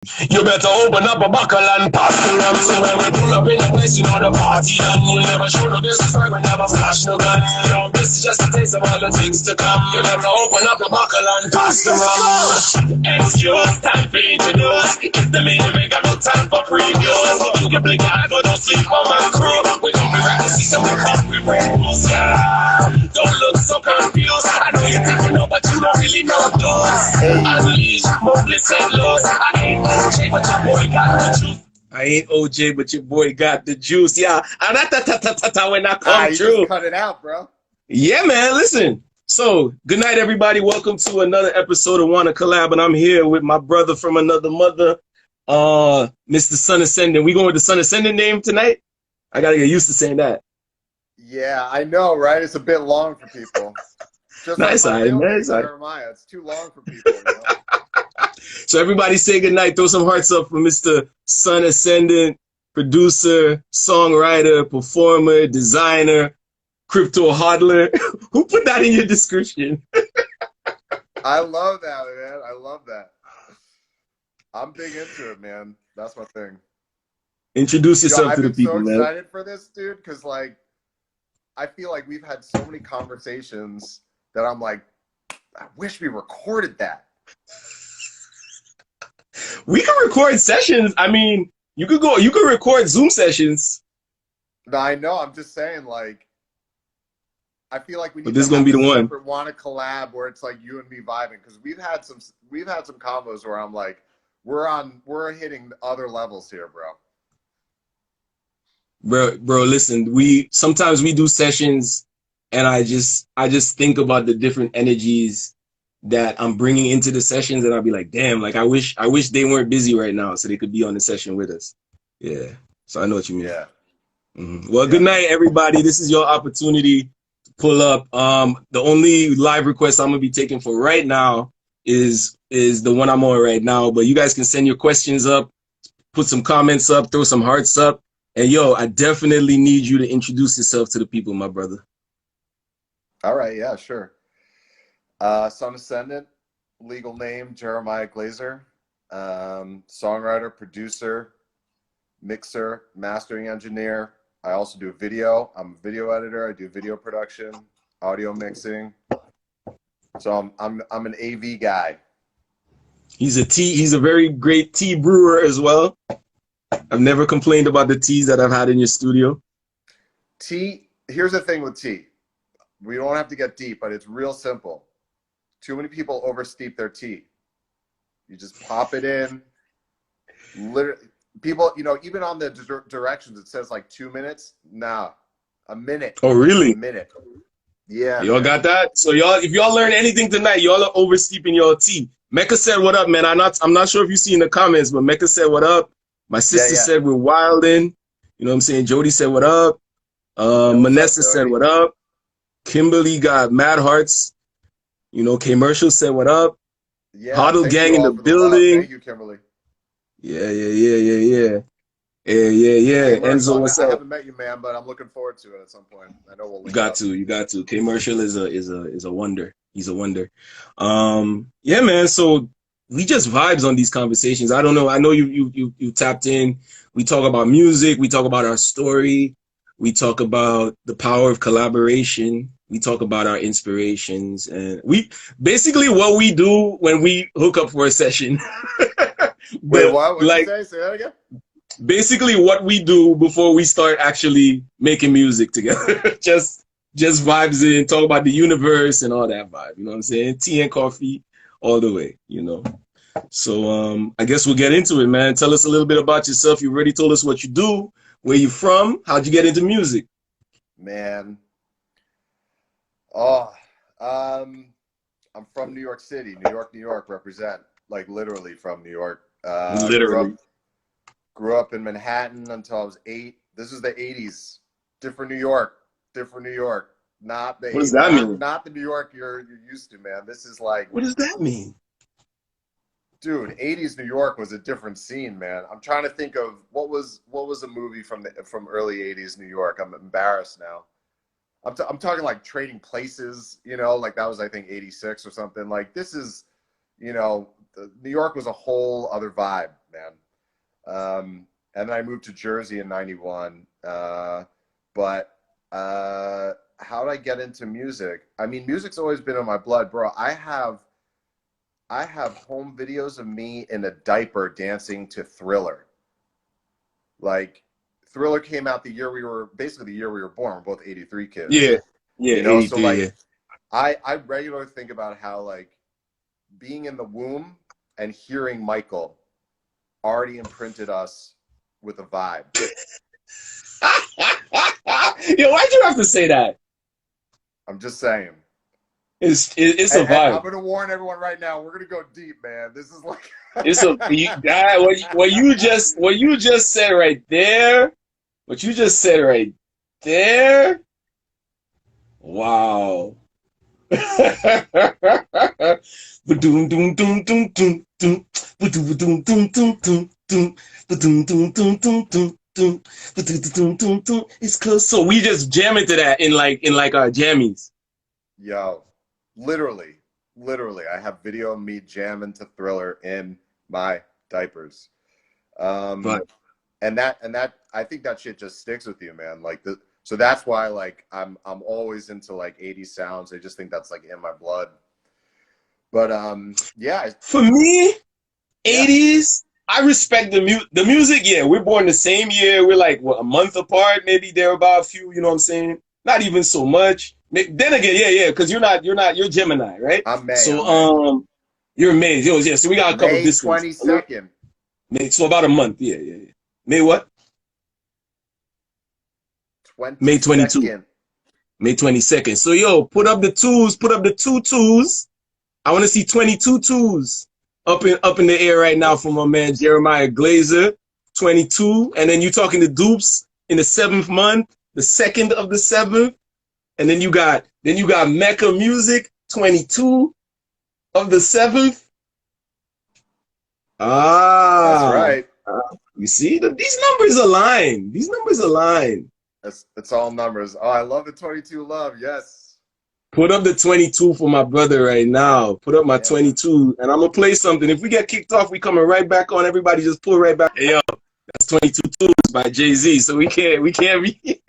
You better open up a buckle and pass the rum. So when we pull up in the place, you know the party done. We'll never show no disrespect, we never flash no gun. No, this is just a taste of all the things to come. You better open up the buckle and pass the rum. Excuse, time for introduce. It's the main make no time for previews. You can blink your eye, but don't sleep on my crew. We gon' be ready to see some hungry rules. Yeah, don't look so confused. I know you think you know, but you don't really know those. Unleash, Mowgli said loose. I ain't OJ, but your boy got the juice. Yeah, when I come you true. Just cut it out, bro. Yeah, man. Listen. So, good night, everybody. Welcome to another episode of Wanna Collab, and I'm here with my brother from another mother, Mr. Sun Ascendant. We going with the Sun Ascendant name tonight? I gotta get used to saying that. Yeah, I know, right? It's a bit long for people. Just nice, like my real name, nice. Jeremiah. It's too long for people. You know? So everybody say goodnight. Throw some hearts up for Mr. Sun Ascendant, producer, songwriter, performer, designer, crypto hodler. Who put that in your description? I love that, man. I love that. I'm big into it, man. That's my thing. Introduce yourself to the people, man. I'm so excited for this, dude, because like I feel like we've had so many conversations that I'm like, I wish we recorded that. We can record sessions. I mean, you could record Zoom sessions. No, I know. I'm just saying, like, I feel like we need this to gonna be the one. Separate Wanna Collab where it's like you and me vibing, because we've had some combos where I'm like, we're hitting other levels here, bro. Bro, listen, sometimes we do sessions, and I just think about the different energies that I'm bringing into the sessions, and I'll be like, damn, like I wish they weren't busy right now so they could be on the session with us. Yeah, so I know what you mean. Yeah. Well, good night, everybody. This is your opportunity to pull up. The only live request I'm gonna be taking for right now is the one I'm on right now, but you guys can send your questions up, put some comments up, throw some hearts up, and yo, I definitely need you to introduce yourself to the people, my brother. All right, yeah, sure. Sun Ascendant, legal name Jeremiah Glazer, songwriter, producer, mixer, mastering engineer. I also do video. I'm a video editor. I do video production, audio mixing. So I'm an AV guy. He's a very great tea brewer as well. I've never complained about the teas that I've had in your studio. Tea, here's the thing with tea. We don't have to get deep, but it's real simple. Too many people oversteep their tea. You just pop it in. Literally, people, you know, even on the directions, it says like 2 minutes. Nah, a minute. Oh, really? A minute. Yeah. Y'all got that? So y'all, if y'all learn anything tonight, y'all are oversteeping your tea. Mecca said, "What up, man?" I'm not sure if you see in the comments, but Mecca said, "What up?" My sister said, "We're wildin'." You know what I'm saying? Jody said, "What up?" Manessa said, "What up?" Kimberly got mad hearts. You know, K-Mercial said, "What up?" Yeah. Huddle gang in the building. Thank you, Kimberly. Yeah. Enzo, what's up? I haven't met you, man, but I'm looking forward to it at some point. I know we'll link up. You got to. K-Mercial is a wonder. He's a wonder. Yeah, man. So we just vibes on these conversations. I don't know. I know you tapped in. We talk about music. We talk about our story. We talk about the power of collaboration. We talk about our inspirations, and we basically what we do when we hook up for a session. Wait, what? What did you say? Say that again. Basically, what we do before we start actually making music together. just vibes in, talk about the universe and all that vibe. You know what I'm saying? Tea and coffee all the way. You know. So I guess we'll get into it, man. Tell us a little bit about yourself. You already told us what you do, where you from, how'd you get into music? Man. I'm from New York City, New York, represent, like literally from New York. Literally. Grew up in Manhattan until I was 8. This is the 80s. Different New York. Not the What does that mean? Not the New York you're used to, man. This is like, what does that mean? Dude, 80s New York was a different scene, man. I'm trying to think of what was a movie from early 80s New York. I'm embarrassed now. I'm talking like Trading Places, you know, like that was, I think, 86 or something. Like this is, you know, New York was a whole other vibe, man. And then I moved to Jersey in '91. But how did I get into music? I mean, music's always been in my blood, bro. I have home videos of me in a diaper dancing to Thriller. Like, Thriller came out the year we were, basically the year we were born. We're both '83 kids. Yeah, yeah, You know, so 83, like, yeah. I regularly think about how like being in the womb and hearing Michael already imprinted us with a vibe. Yo, why'd you have to say that? I'm just saying. It's a And I'm vibe. gonna warn everyone right now. We're gonna go deep, man. This is like It's a what you just said right there. What you just said right there. Wow. Ba-doom, doom, doom, doom, doom, doom. Ba-doom, doom, doom, doom, doom, doom. Ba-doom, doom, doom, doom, doom, doom. Ba-doom, doom, doom, doom. It's close. So we just jam into that in like our jammies. yo, literally, literally. I have video of me jamming to Thriller in my diapers. But And that I think that shit just sticks with you, man. Like so that's why like I'm always into like 80s sounds. I just think that's like in my blood. But yeah, for me, yeah. 80s, I respect the music. Yeah, we're born the same year. We're like what, a month apart, maybe there about a few. You know what I'm saying? Not even so much. Then again, yeah, because you're Gemini, right? I'm May. So I'm May. you're May. Yo, yeah. So we got a couple May distance. 22nd. May, so about a month. Yeah. May what? May 22. 22nd. May 22nd. So yo, put up the twos. Put up the two twos. I want to see 22 twos up in the air right now from my man Jeremiah Glazer, 22, and then you talking to Dupes in the 7th month, the 2nd of the 7th, and then you got Mecca Music, 22 of the 7th. That's Ah, right. you see these numbers align. These numbers align. It's all numbers. Oh, I love the 22 love. Yes. Put up the 22 for my brother right now. Put up my Yeah, man. 22, and I'm gonna play something. If we get kicked off, we coming right back on. Everybody just pull right back. Hey yo, that's 22 Twos by Jay-Z. So we can't be.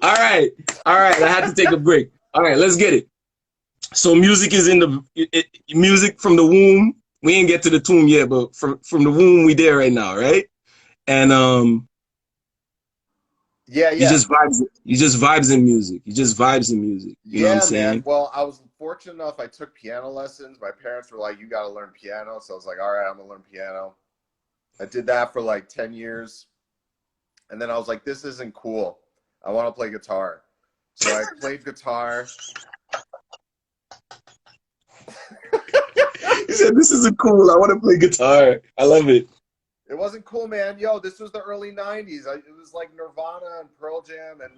All right. I had to take a break. All right, let's get it. So music is in music from the womb. We ain't get to the tomb yet, but from the womb, we there right now, right? And Yeah. you just vibes in music. You just vibes in music. You know what I'm Yeah, man. saying? Well, I was fortunate enough. I took piano lessons. My parents were like, "You got to learn piano." So I was like, "All right, I'm gonna learn piano." I did that for like 10 years, and then I was like, "This isn't cool. I want to play guitar." So I played guitar. He said, "This isn't cool. I want to play guitar. I love it." It wasn't cool, man. Yo, this was the early '90s. It was like Nirvana and Pearl Jam, and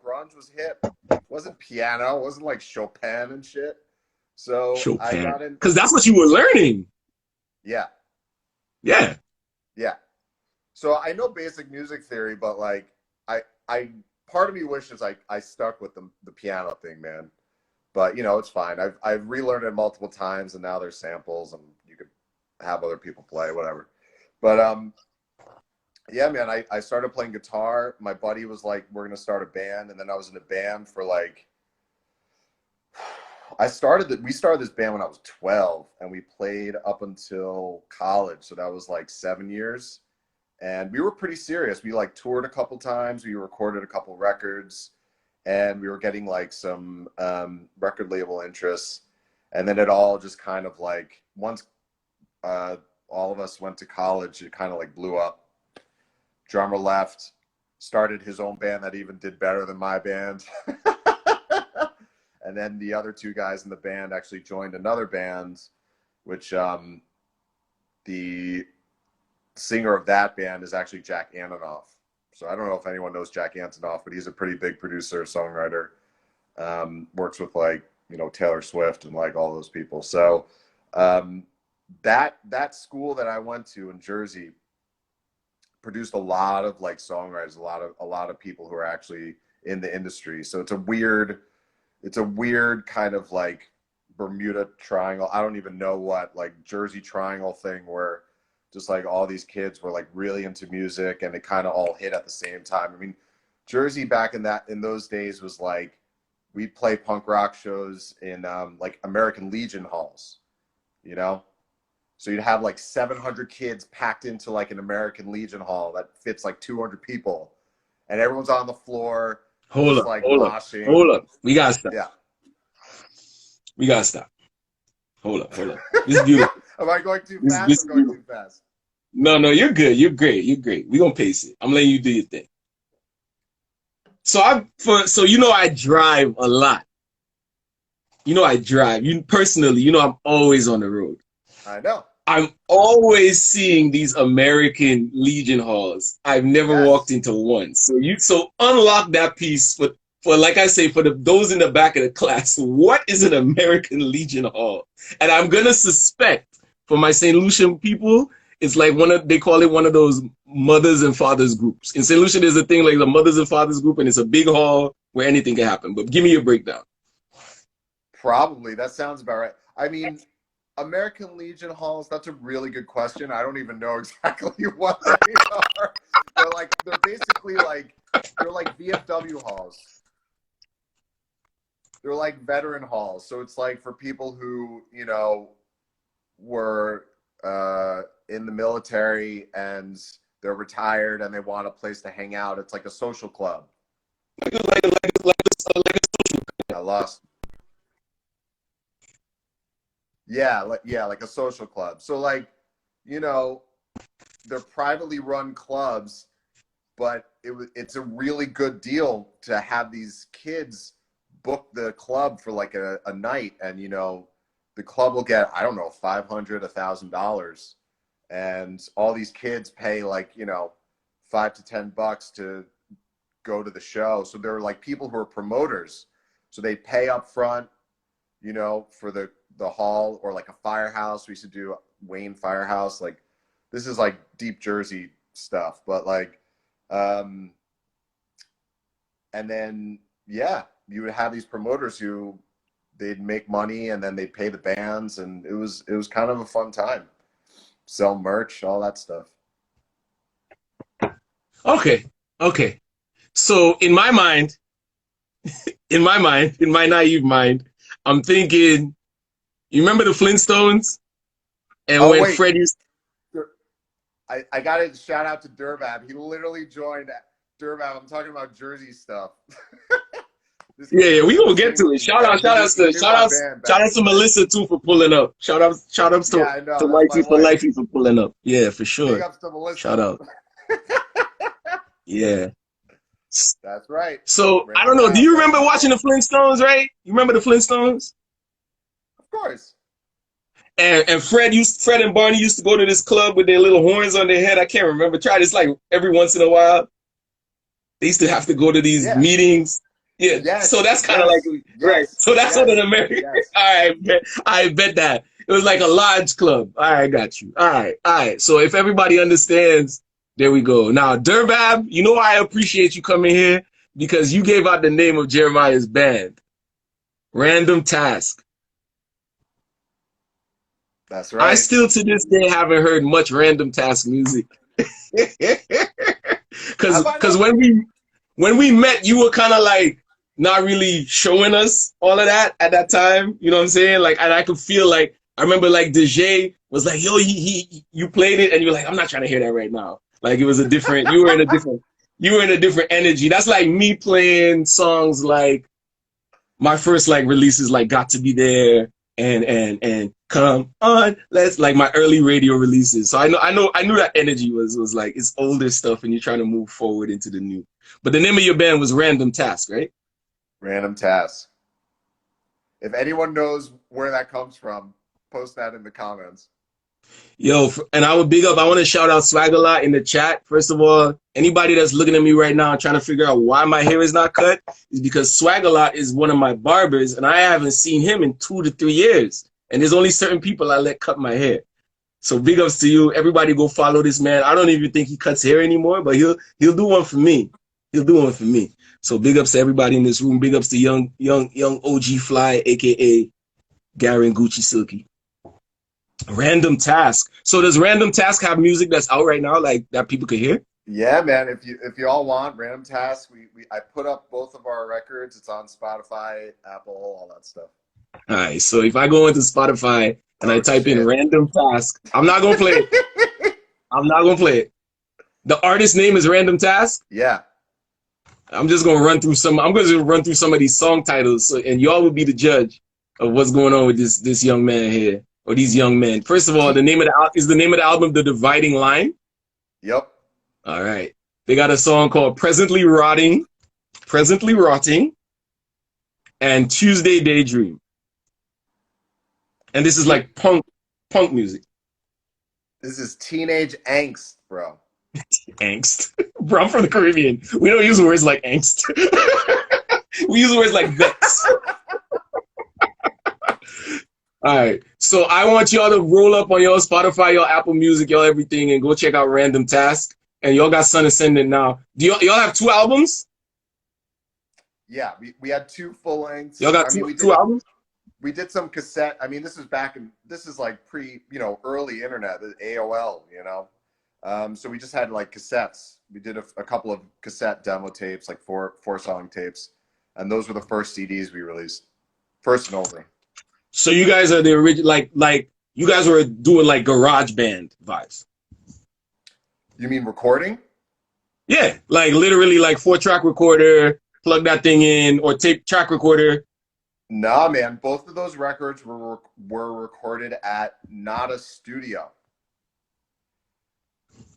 grunge was hip. It wasn't piano. It wasn't like Chopin and shit. So I Chopin, got in. because that's what you were learning. Yeah, Yeah. yeah. So I know basic music theory, but like I part of me wishes I stuck with the piano thing, man. But it's fine. I've relearned it multiple times, and now there's samples, and you could have other people play, whatever. But yeah, man, I started playing guitar. My buddy was like, "We're gonna start a band," and then I was in a band for like. We started this band when I was 12, and we played up until college. So that was like 7 years, and we were pretty serious. We like toured a couple times. We recorded a couple records, and we were getting like some record label interests. And then it all just kind of like once all of us went to college, it kind of like blew up. Drummer left, started his own band that even did better than my band. And then the other two guys in the band actually joined another band, which the singer of that band is actually Jack Antonoff. So I don't know if anyone knows Jack Antonoff, but he's a pretty big producer, songwriter. Works with like, Taylor Swift and like all those people. So that school that I went to in Jersey produced a lot of like songwriters, a lot of people who are actually in the industry. So it's a weird kind of like Bermuda Triangle. I don't even know what, like Jersey Triangle thing where just like all these kids were like really into music, and it kind of all hit at the same time. I mean, Jersey back in those days was like, we'd play punk rock shows in like American Legion halls, you know? So you'd have like 700 kids packed into like an American Legion hall that fits like 200 people, and everyone's on the floor, Hold just up, like hold up, moshing. hold up. We gotta stop. Yeah. We gotta stop. Hold up, hold up. This is beautiful. Am I going too This fast? Or going too fast? No, you're good. You're great. You're great. We're gonna pace it. I'm letting you do your thing. So I drive a lot. I drive. You personally, I'm always on the road. I know. I'm always seeing these American Legion halls. I've never walked into one. So unlock that piece for like I say, for those in the back of the class. What is an American Legion hall? And I'm gonna suspect for my St. Lucian people, it's like they call it one of those mothers and fathers groups. In St. Lucia, there's a thing like the mothers and fathers group, and it's a big hall where anything can happen. But give me your breakdown. Probably. That sounds about right. I mean, American Legion halls, that's a really good question. I don't even know exactly what they are. They're basically like VFW halls. They're like veteran halls. So it's like for people who, were in the military and they're retired and they want a place to hang out. It's like a social club. I lost. Yeah, like a social club. So they're privately run clubs, but it's a really good deal to have these kids book the club for like a night, and the club will get, I don't know, $500, $1,000, and all these kids pay like $5 to $10 to go to the show. So they're like people who are promoters, so they pay up front, for the hall, or like a firehouse. We used to do Wayne Firehouse. Like, this is like deep Jersey stuff, but and then you would have these promoters who they'd make money, and then they'd pay the bands, and it was kind of a fun time. Sell merch, all that stuff. Okay. So in my mind, in my naive mind, I'm thinking, you remember the Flintstones? And when Fred used... I got to shout out to Durbab. He literally joined Durbab. I'm talking about Jersey stuff. Yeah, we gonna get to it. Shout out to Melissa too for pulling up. Shout outs to Whitey for Lifey for pulling up. Yeah, for sure. Big ups to Melissa. Shout out. Yeah. That's right. So I don't know. Do you remember watching the Flintstones? Right? You remember the Flintstones? Of course. And Fred and Barney used to go to this club with their little horns on their head. I can't remember. Try this like every once in a while. They used to have to go to these meetings. Yeah. Yes. So that's kind of right. So that's what an American. Yes. All right. I bet that it was like a lodge club. All right, got you. All right. So if everybody understands, there we go. Now, Durbab, I appreciate you coming here because you gave out the name of Jeremiah's band, Random Task. That's right. I still to this day haven't heard much Random Task music. Because when we met, you were kind of like not really showing us all of that at that time. You know what I'm saying? Like, and I could feel like, I remember like DJ was like, yo, you played it, and you were like, I'm not trying to hear that right now. Like, it was a different, you were in a different energy. That's like me playing songs like my first like releases, like Got to Be There and Come On, Let's, like my early radio releases. So I knew that energy was like, it's older stuff and you're trying to move forward into the new. But the name of your band was Random Task, right? Random Task. If anyone knows where that comes from, post that in the comments. Yo, and I want to shout out Swag-A-Lot in the chat. First of all, anybody that's looking at me right now and trying to figure out why my hair is not cut is because Swag-A-Lot is one of my barbers, and I haven't seen him in 2 to 3 years. And there's only certain people I let cut my hair. So big ups to you. Everybody go follow this man. I don't even think he cuts hair anymore, but he'll do one for me. He'll do one for me. So big ups to everybody in this room. Big ups to young OG Fly, aka Gary and Gucci Silky. Random Task. So does Random Task have music that's out right now, like that people could hear? Yeah, man. If you all want Random Task, I put up both of our records. It's on Spotify, Apple, all that stuff. All right. So if I go into Spotify and I Oh type in shit. Random Task, I'm not gonna play it. I'm not gonna play it. The artist name is Random Task. Yeah. I'm just gonna run through some. I'm gonna run through some of these song titles, and y'all will be the judge of what's going on with this young man here or these young men. First of all, the name of the name of the album The Dividing Line. Yep. All right. They got a song called Presently Rotting, and Tuesday Daydream. And this is like punk music. This is teenage angst, bro. Angst. Bro, I'm from the Caribbean. We don't use words like angst. We use words like vex. All right. So I want y'all to roll up on your Spotify, your Apple Music, your everything, and go check out Random Task. And y'all got Sun Ascendant now. Do y'all have 2 albums? Yeah, we had 2 full lengths. Y'all got two albums? We did some cassette. I mean, this is like pre, early internet, the AOL, So we just had like cassettes. We did a couple of cassette demo tapes, like 4-song tapes. And those were the first CDs we released. First and only. So you guys are the original, like you guys were doing like garage band vibes. You mean recording? Yeah, like literally like 4-track recorder, plug that thing in, or tape track recorder. Nah, man. Both of those records were recorded at Not a Studio.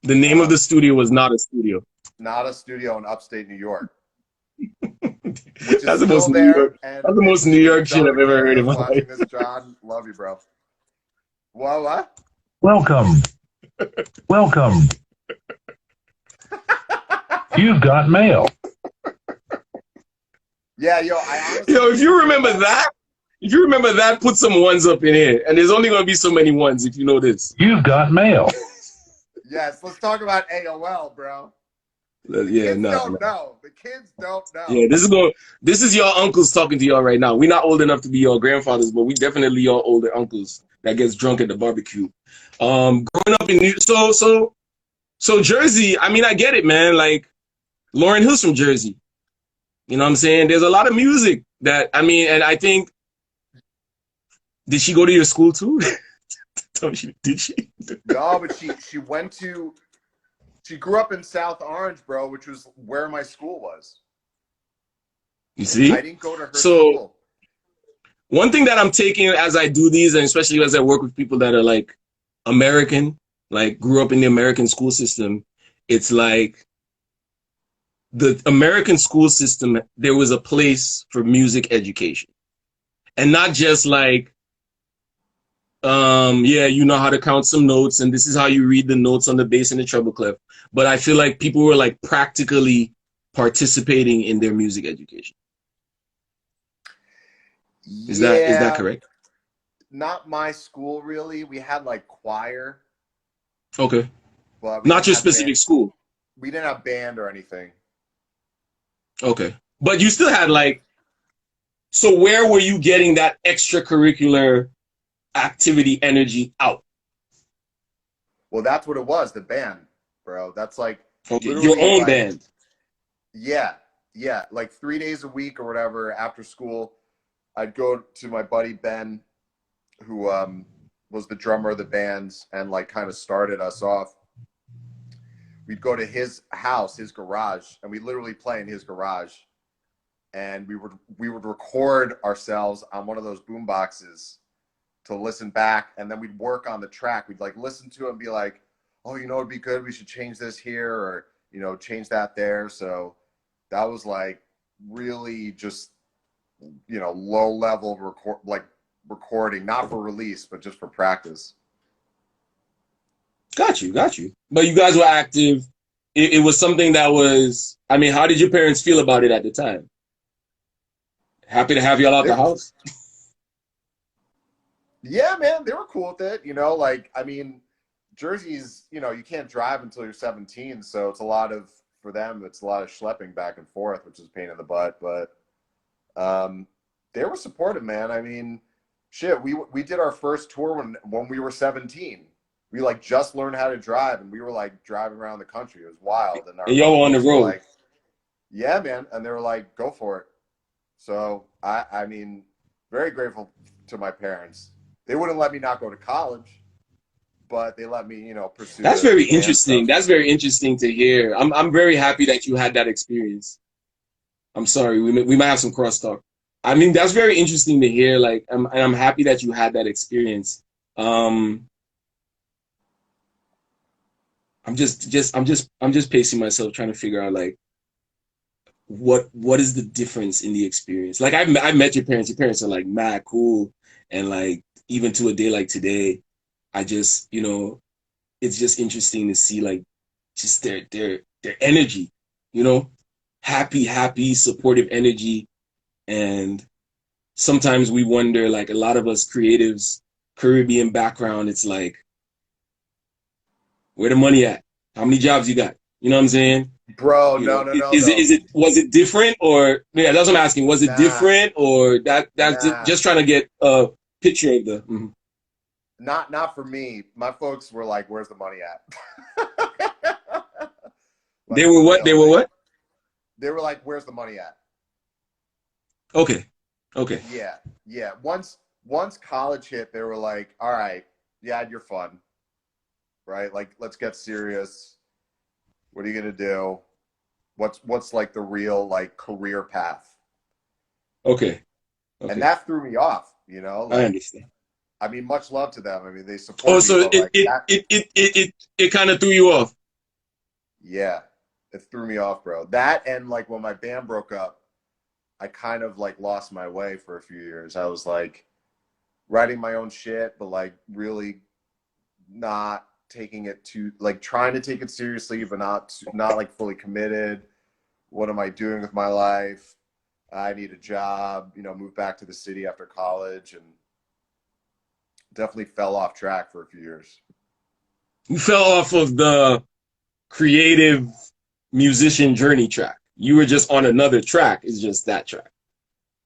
The name of the studio was Not a Studio. Not a Studio in upstate New York. That's the most New York. That's the most New York shit I've ever heard in my life. This, John, love you, bro. What? Welcome. You've got mail. Yeah, if you remember that, put some ones up in here. And there's only gonna be so many ones if you know this. You've got mail. Yes, let's talk about AOL, bro. The kids don't know. The kids don't know. Yeah, this is your uncles talking to y'all right now. We're not old enough to be your grandfathers, but we definitely your older uncles that gets drunk at the barbecue. Growing up in so Jersey, I mean, I get it, man. Like Lauryn Hill's from Jersey. You know what I'm saying? There's a lot of music that, I mean, and I think, did she go to your school too? Did she? No, but she grew up in South Orange, bro, which was where my school was. You see? I didn't go to her school. One thing that I'm taking as I do these, and especially as I work with people that are like American, like grew up in the American school system, it's like the American school system, there was a place for music education. And not just like, yeah, you know how to count some notes, and this is how you read the notes on the bass and the treble clef. But I feel like people were like practically participating in their music education. Is that correct? Not my school, really. We had like choir. Okay. But not your specific school. We didn't have band or anything. Okay. But you still had like, so where were you getting that extracurricular activity energy out? Well, that's what it was, the band, bro. That's like your own band. Yeah. Like 3 days a week or whatever after school, I'd go to my buddy Ben, who was the drummer of the bands and like kind of started us off. We'd go to his house, his garage, and we literally play in his garage. And we would record ourselves on one of those boom boxes to listen back, and then we'd work on the track. We'd like listen to it and be like, oh, it'd be good. We should change this here, or change that there. So that was like really just low level recording, not for release, but just for practice. Got you. But you guys were active. It was something that was, I mean, how did your parents feel about it at the time? Happy to have y'all out the house? Yeah, man, they were cool with it. I mean, Jersey's, you can't drive until you're 17. So it's for them, it's a lot of schlepping back and forth, which is a pain in the butt. But they were supportive, man. I mean, Shit, we did our first tour when we were 17. We like just learned how to drive, and we were like driving around the country. It was wild, and And y'all on the folks were road. like, "Yeah, man," and they were like, "Go for it." So I mean, very grateful to my parents. They wouldn't let me not go to college, but they let me, you know, pursue. That's the very band interesting. stuff. That's very interesting to hear. I'm very happy that you had that experience. I'm sorry, we might have some crosstalk. I mean, that's very interesting to hear. Like, and I'm happy that you had that experience. I'm just pacing myself, trying to figure out like what is the difference in the experience. Like, I met your parents. Your parents are like mad cool, and like even to a day like today, I just, you know, it's just interesting to see like just their energy, you know, happy, supportive energy. And sometimes we wonder, like a lot of us creatives, Caribbean background, it's like, where the money at? How many jobs you got? You know what I'm saying? Bro, You no, know, no, no, is no. it was it different, or yeah, that's what I'm asking. Was it Nah, different, or that's nah. just trying to get a picture of the. Mhm. Not for me. My folks were like, "Where's the money at?" They Like were for what? They real. were Like what? they were like, "Where's the money at?" Okay. Okay. Yeah, yeah. Once college hit, they were like, "All right, you had your fun, right? Like, let's get serious. What are you gonna do? What's like the real like career path?" Okay. And Okay. that threw me off. You know, I like understand. I mean, much love to them. I mean, they Oh, supported me, so but like that, it kind of threw you off. yeah, it threw me off, bro. That and like when my band broke up, I kind of like lost my way for a few years. I was like writing my own shit, but like really not taking it too like trying to take it seriously, but not like fully committed. What am I doing with my life? I need a job, you know, moved back to the city after college and definitely fell off track for a few years. You fell off of the creative musician journey track. You were just on another track. It's just that track.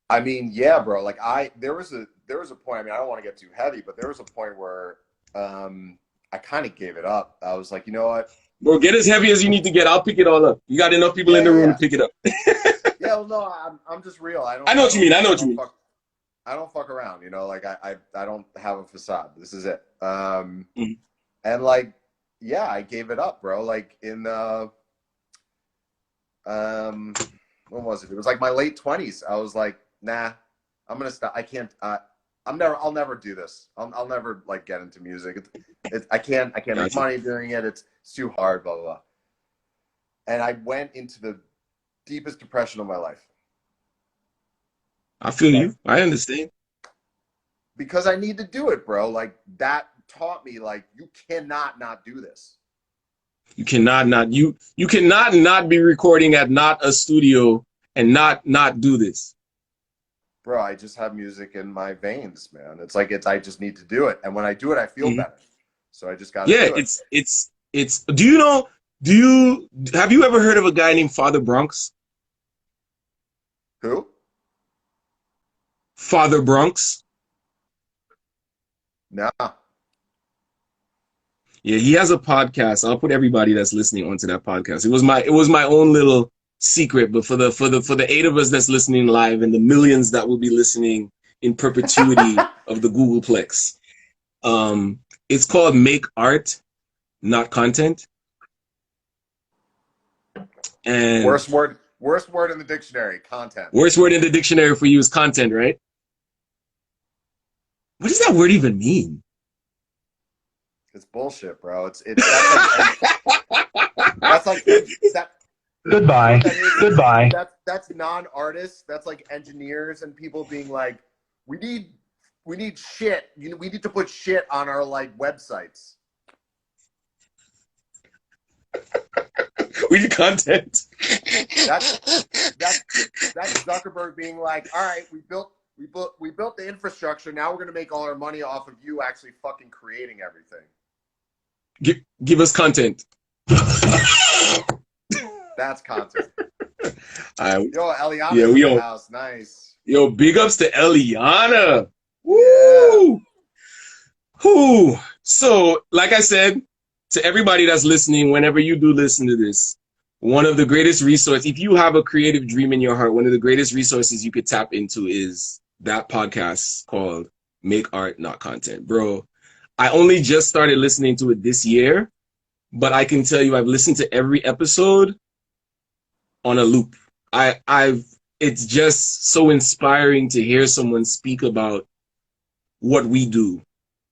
I mean, yeah, bro. Like there was a point. I mean, I don't want to get too heavy, but there was a point where I kind of gave it up. I was like, you know what? Bro, get as heavy as you need to get. I'll pick it all up. You got enough people Yeah, in the yeah, room yeah. to pick it up. Yeah, well, no, I'm just real. I know what you mean. I know what you mean. I don't fuck around. You know, like I don't have a facade. This is it. Mhm. And like, yeah, I gave it up, bro. Like in when was it? It was like my late 20s. I was like, nah, I'm gonna stop. I can't. I'll never do this. I'll never like get into music. I can't make Gotcha. money doing it. It's too hard. Blah blah blah. And I went into the deepest depression of my life. I feel Like, you. I understand. because I need to do it, bro. Like that taught me like you cannot not do this. You cannot not you cannot not be recording at not a studio and not do this. Bro, I just have music in my veins, man. It's like I just need to do it. And when I do it, I feel Mhm. better. So I just got to Yeah, do it. it's do you know have you ever heard of a guy named Father Bronx? Who? Father Bronx? Nah. Yeah, he has a podcast. I'll put everybody that's listening onto that podcast. It was my own little secret, but for the 8 of us that's listening live and the millions that will be listening in perpetuity of the Googleplex, it's called Make Art, Not Content. And Worst word in the dictionary, content. worst word in the dictionary for you is content, right? What does that word even mean? It's bullshit, bro. That's like that. Goodbye. That is, Goodbye. that's non-artists. That's like engineers and people being like, we need shit. We need to put shit on our like websites. We need content. That's Zuckerberg being like, all right, we built the infrastructure. Now we're gonna make all our money off of you actually fucking creating everything. Give us content. That's content. Yo, Yo, Eliana's yeah, in the house. Nice. Yo, big ups to Eliana. Woo! Whew. So, like I said, to everybody that's listening, whenever you do listen to this, one of the greatest resources, if you have a creative dream in your heart, one of the greatest resources you could tap into is that podcast called Make Art, Not Content. Bro, I only just started listening to it this year, but I can tell you I've listened to every episode on a loop. It's just so inspiring to hear someone speak about what we do.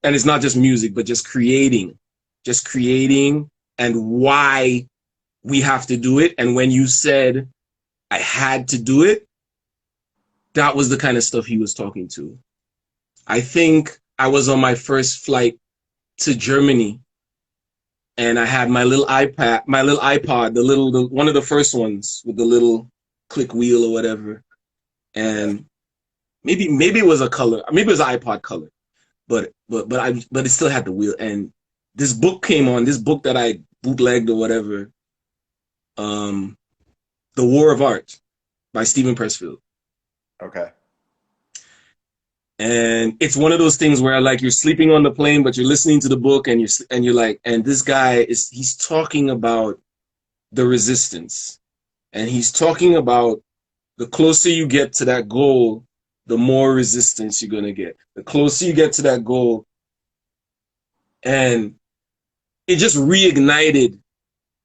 And it's not just music, but just creating and why we have to do it. And when you said I had to do it, that was the kind of stuff he was talking to. I think I was on my first flight to Germany and I had my little iPod, one of the first ones with the little click wheel or whatever. And maybe it was a color, maybe it was an iPod color, but it still had the wheel. And this book came on, this book that I bootlegged or whatever, The War of Art by Stephen Pressfield. Okay. And it's one of those things where like you're sleeping on the plane, but you're listening to the book and you're like, and this guy he's talking about the resistance, and he's talking about the closer you get to that goal, the more resistance you're going to get. The closer you get to that goal. And it just reignited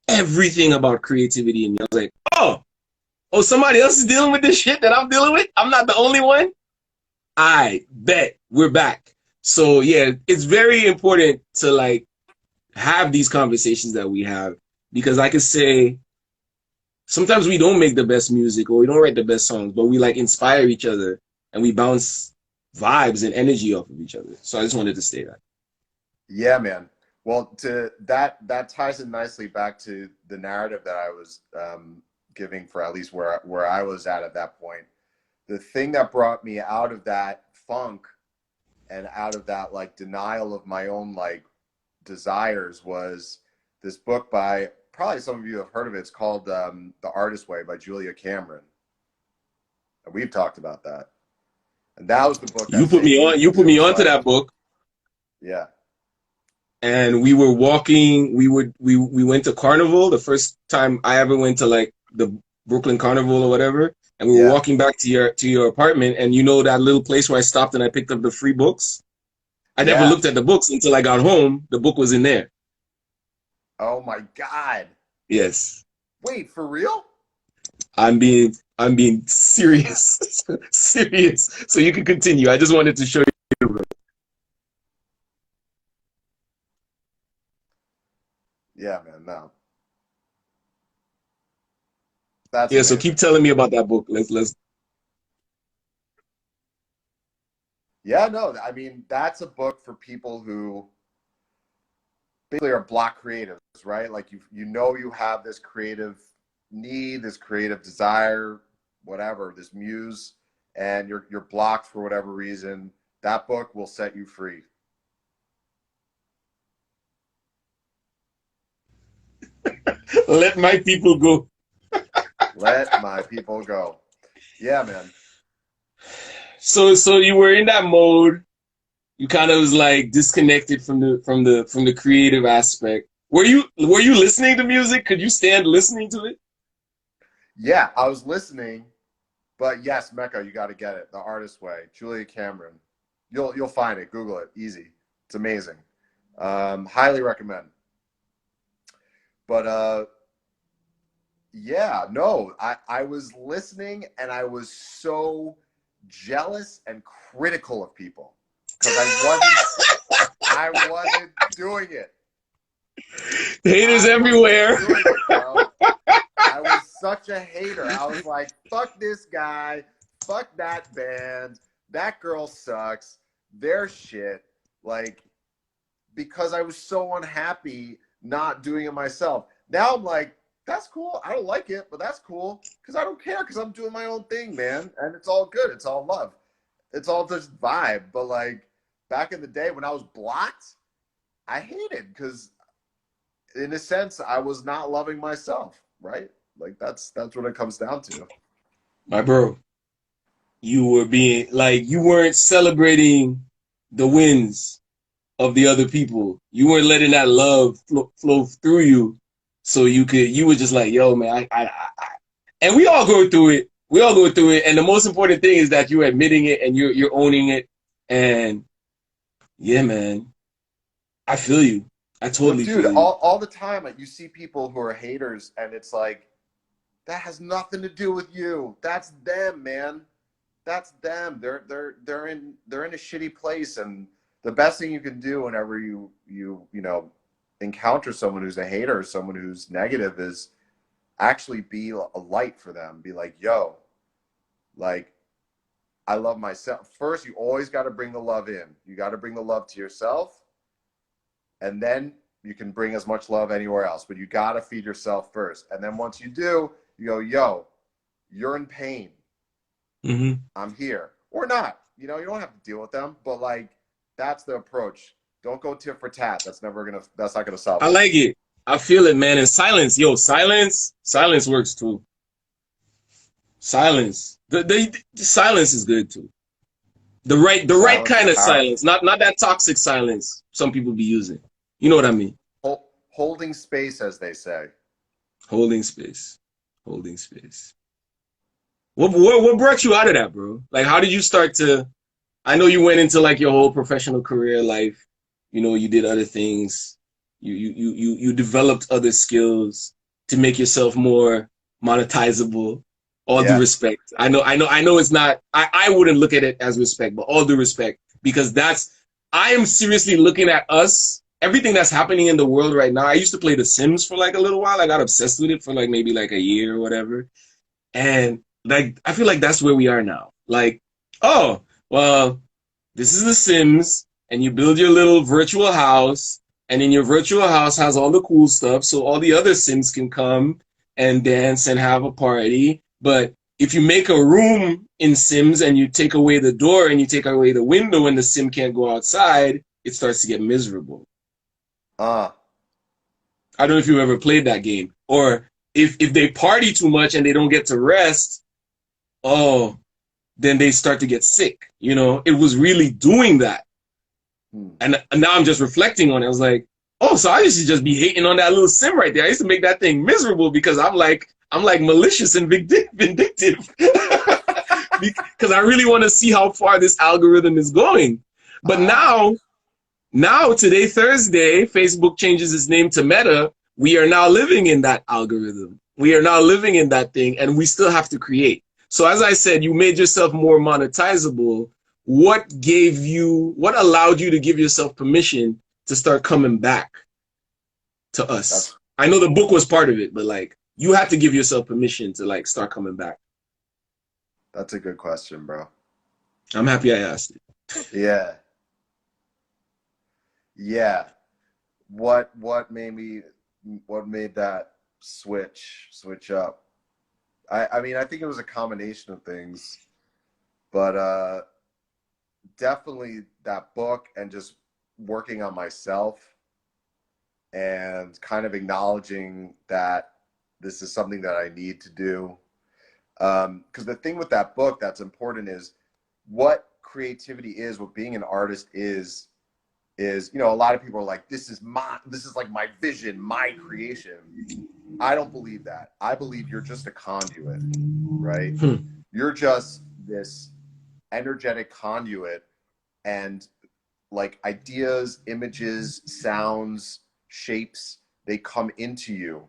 everything about creativity in me. I was like, oh, somebody else is dealing with this shit that I'm dealing with? I'm not the only one? I bet we're back. So yeah, it's very important to like have these conversations that we have, because I could say sometimes we don't make the best music or we don't write the best songs, but we like inspire each other and we bounce vibes and energy off of each other. So I just wanted to say that. Yeah, man. Well, to that ties in nicely back to the narrative that I was giving for at least where I was at that point. The thing that brought me out of that funk and out of that like denial of my own like desires was this book by, probably some of you have heard of it. It's called The Artist Way by Julia Cameron. And we've talked about that. And that was the book that You put me on to that book. Yeah. And we were walking, we went to Carnival, the first time I ever went to like the Brooklyn Carnival or whatever. And we were walking back to your apartment, and you know that little place where I stopped and I picked up the free books? I never looked at the books until I got home. The book was in there. Oh my God. Yes. Wait, for real? I'm being serious. Serious. So you can continue. I just wanted to show you. Yeah, man, no. That's amazing. So keep telling me about that book. Let's. Yeah, no, I mean, that's a book for people who basically are block creatives, right? Like you know you have this creative need, this creative desire, whatever, this muse, and you're blocked for whatever reason. That book will set you free. Let my people go. Let my people go. Yeah, man. So you were in that mode. You kind of was like disconnected from the creative aspect. Were you listening to music? Could you stand listening to it? Yeah, I was listening, but yes, Mecca, you got to get it. The Artist Way, Julia Cameron. You'll find it. Google it. Easy. It's amazing. Highly recommend. But yeah, no, I was listening and I was so jealous and critical of people because I wasn't doing it. Haters everywhere. I was such a hater. I was like, fuck this guy, fuck that band, that girl sucks, they're shit. Like, because I was so unhappy not doing it myself. Now I'm like, that's cool. I don't like it, but that's cool because I don't care because I'm doing my own thing, man. And it's all good. It's all love. It's all just vibe. But like back in the day when I was blocked, I hated because in a sense I was not loving myself, right? Like that's what it comes down to. My bro, you were being like, you weren't celebrating the wins of the other people. You weren't letting that love flow through you, so you were just like, yo, man, and we all go through it. We all go through it, and the most important thing is that you're admitting it and you're owning it. And yeah, man, I feel you. I Well, totally dude, feel you. all the time, like, you see people who are haters, and it's like, that has nothing to do with you. That's them, man. That's them. They're in a shitty place, and the best thing you can do whenever you know encounter someone who's a hater or someone who's negative is actually be a light for them. Be like, yo, like, I love myself. First, you always got to bring the love in. You got to bring the love to yourself, and then you can bring as much love anywhere else. But you got to feed yourself first. And then once you do, you go, yo, you're in pain. Mm-hmm. I'm here. Or not. You know, you don't have to deal with them. But, like, that's the approach. Don't go tit for tat. That's not gonna solve I anything. like it. I feel it, man. And silence, yo, silence works too. Silence. The silence is good too. The right Silence is kind of powerful. silence, not that toxic silence some people be using. You know what I mean? Holding space, as they say. Holding space. Holding space. What brought you out of that, bro? Like, how did you start to? I know you went into like your whole professional career life. You know, you did other things. You developed other skills to make yourself more monetizable. All due Yeah. respect. I know it's not, I wouldn't look at it as respect, but all due respect, because I am seriously looking at us, everything that's happening in the world right now. I used to play The Sims for like a little while. I got obsessed with it for like maybe like a year or whatever. And like, I feel like that's where we are now. Like, oh, well, this is The Sims, and you build your little virtual house, and in your virtual house has all the cool stuff, so all the other Sims can come and dance and have a party. But if you make a room in Sims and you take away the door and you take away the window and the Sim can't go outside, it starts to get miserable. Uh, I don't know if you ever played that game. Or if they party too much and they don't get to rest, oh, then they start to get sick. You know, it was really doing that. And now I'm just reflecting on it. I was like, oh, so I used to just be hating on that little sim right there. I used to make that thing miserable because I'm like malicious and vindictive because I really want to see how far this algorithm is going. But now today, Thursday, Facebook changes its name to Meta. We are now living in that algorithm. We are now living in that thing, and we still have to create. So as I said, you made yourself more monetizable. What allowed you to give yourself permission to start coming back to us? I know the book was part of it, but like, you had to give yourself permission to like start coming back. That's a good question, bro. I'm happy I asked it. Yeah. Yeah. What made that switch up? I mean, I think it was a combination of things, but definitely that book and just working on myself and kind of acknowledging that this is something that I need to do. Because the thing with that book that's important is what creativity is, what being an artist is, you know, a lot of people are like, this is like my vision, my creation. I don't believe that. I believe you're just a conduit, right? You're just this energetic conduit, and like ideas, images, sounds, shapes, they come into you.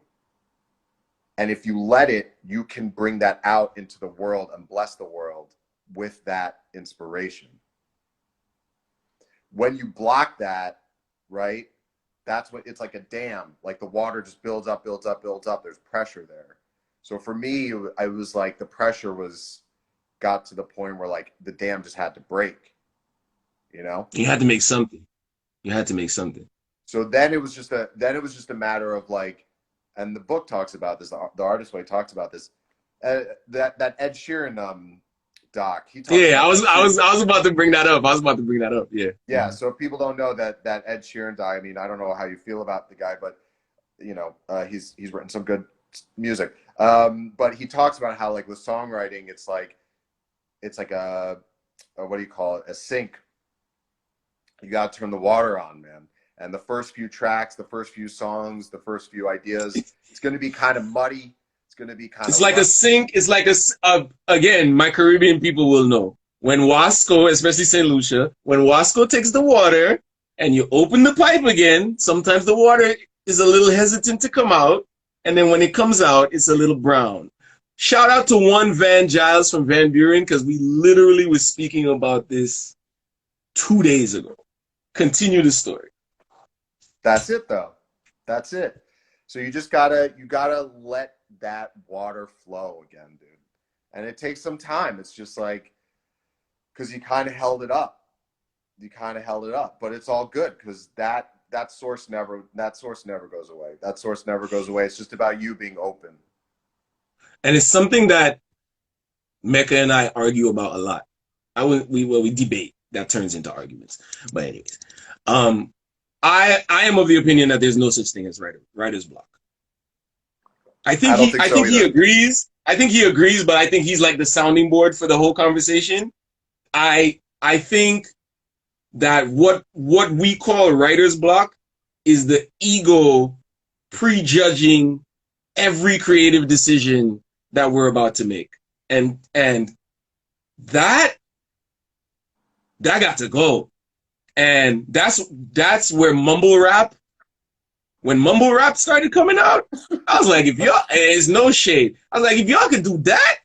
And if you let it, you can bring that out into the world and bless the world with that inspiration. When you block that, right, that's what it's like, a dam. Like the water just builds up, builds up, builds up. There's pressure there. So for me, I was like, the pressure got to the point where like the dam just had to break, you know? You had to make something. You had to make something. So then it was just a matter of like, and the book talks about this, the Artist Way talks about this, that Ed Sheeran doc. He talks Yeah, about I was about to bring that up. Yeah. Yeah. So if people don't know that Ed Sheeran doc, I mean, I don't know how you feel about the guy, but you know, he's written some good music. But he talks about how like with songwriting, it's like it's like a what do you call it? A sink. You got to turn the water on, man. And the first few tracks, the first few songs, the first few ideas, it's going to be kind of muddy. It's going to be kind of It's like a sink. It's like again, my Caribbean people will know. When Wasco, especially St. Lucia, when Wasco takes the water and you open the pipe again, sometimes the water is a little hesitant to come out. And then when it comes out, it's a little brown. Shout out to one Van Giles from Van Buren, because we literally was speaking about this 2 days ago. Continue the story. That's it, though. That's it. So you gotta let that water flow again, dude. And it takes some time. It's just like, because you kind of held it up. But it's all good, because that source never goes away. That source never goes away. It's just about you being open. And it's something that Mecca and I argue about a lot. We debate. That turns into arguments. But anyways, I am of the opinion that there's no such thing as writer's block. I think he agrees. I think he agrees, but I think he's like the sounding board for the whole conversation. I think that what we call writer's block is the ego prejudging every creative decision that we're about to make. And that got to go. And that's where mumble rap, when mumble rap started coming out, I was like, if y'all, it's no shade. I was like, if y'all could do that,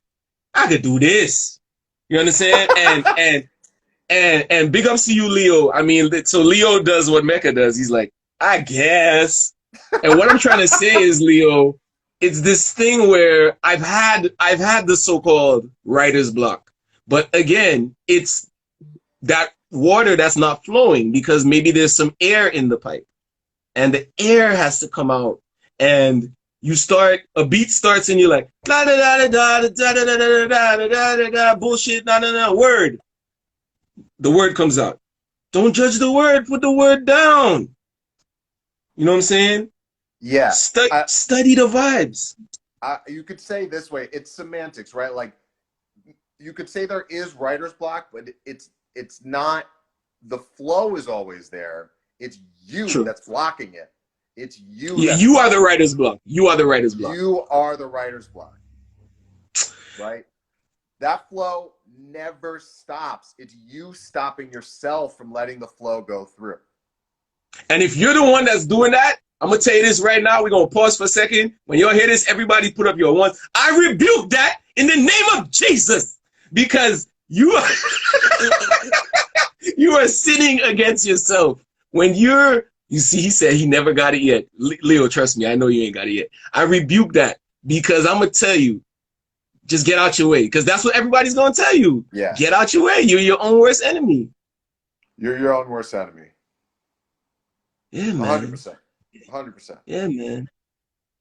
I could do this. You understand? And big ups to you, Leo. I mean, so Leo does what Mecca does. He's like, I guess. And what I'm trying to say is, Leo, it's this thing where I've had the so-called writer's block. But again, it's that water that's not flowing because maybe there's some air in the pipe. And the air has to come out. And a beat starts and you're like, da da da da da da da da da da da da da bullshit, word. The word comes out. Don't judge the word, put the word down. You know what I'm saying? Yeah. Study the vibes. You could say this way, it's semantics, right? Like, you could say there is writer's block, but it's not, the flow is always there. It's you that's blocking it. It's you. Yeah, you are the writer's block. You are the writer's block. You are the writer's block. Right? That flow never stops. It's you stopping yourself from letting the flow go through. And if you're the one that's doing that, I'm going to tell you this right now. We're going to pause for a second. When y'all hear this, everybody put up your ones. I rebuke that in the name of Jesus, because you are, you are sinning against yourself. When you see, he said he never got it yet. Leo, trust me, I know you ain't got it yet. I rebuke that, because I'm going to tell you, just get out your way, because that's what everybody's going to tell you. Yeah. Get out your way. You're your own worst enemy. You're your own worst enemy. Yeah, man. 100%. 100%. Yeah, man.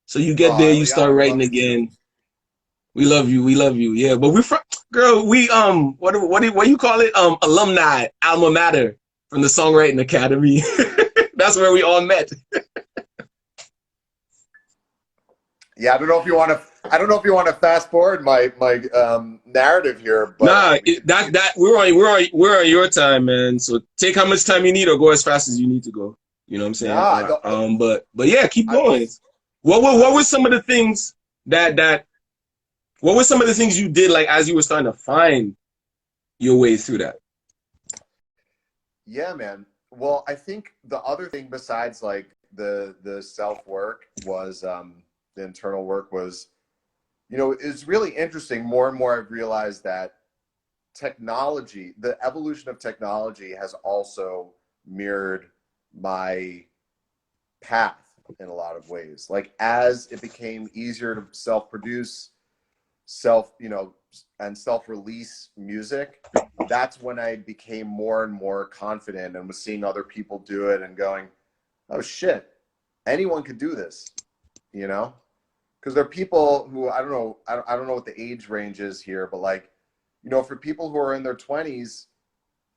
So you get there, you start writing again. We love you. We love you. Yeah, but we're from, girl, we, what you call it? Alumni, alma mater from the Songwriting Academy. That's where we all met. Yeah, I don't know if you want to fast forward my narrative here, but nah, we're on your time, man. So take how much time you need or go as fast as you need to go. You know what I'm saying? Nah, but yeah, keep going. What were some of the things what were some of the things you did, like, as you were starting to find your way through that? Yeah, man. Well, I think the other thing besides like the self-work was the internal work was, you know, it's really interesting. More and more I've realized that technology, the evolution of technology, has also mirrored my path in a lot of ways. Like, as it became easier to self-produce, and self-release music, that's when I became more and more confident and was seeing other people do it and going, oh shit, anyone could do this, you know? Because there are people who, I don't know what the age range is here, but like, you know, for people who are in their 20s,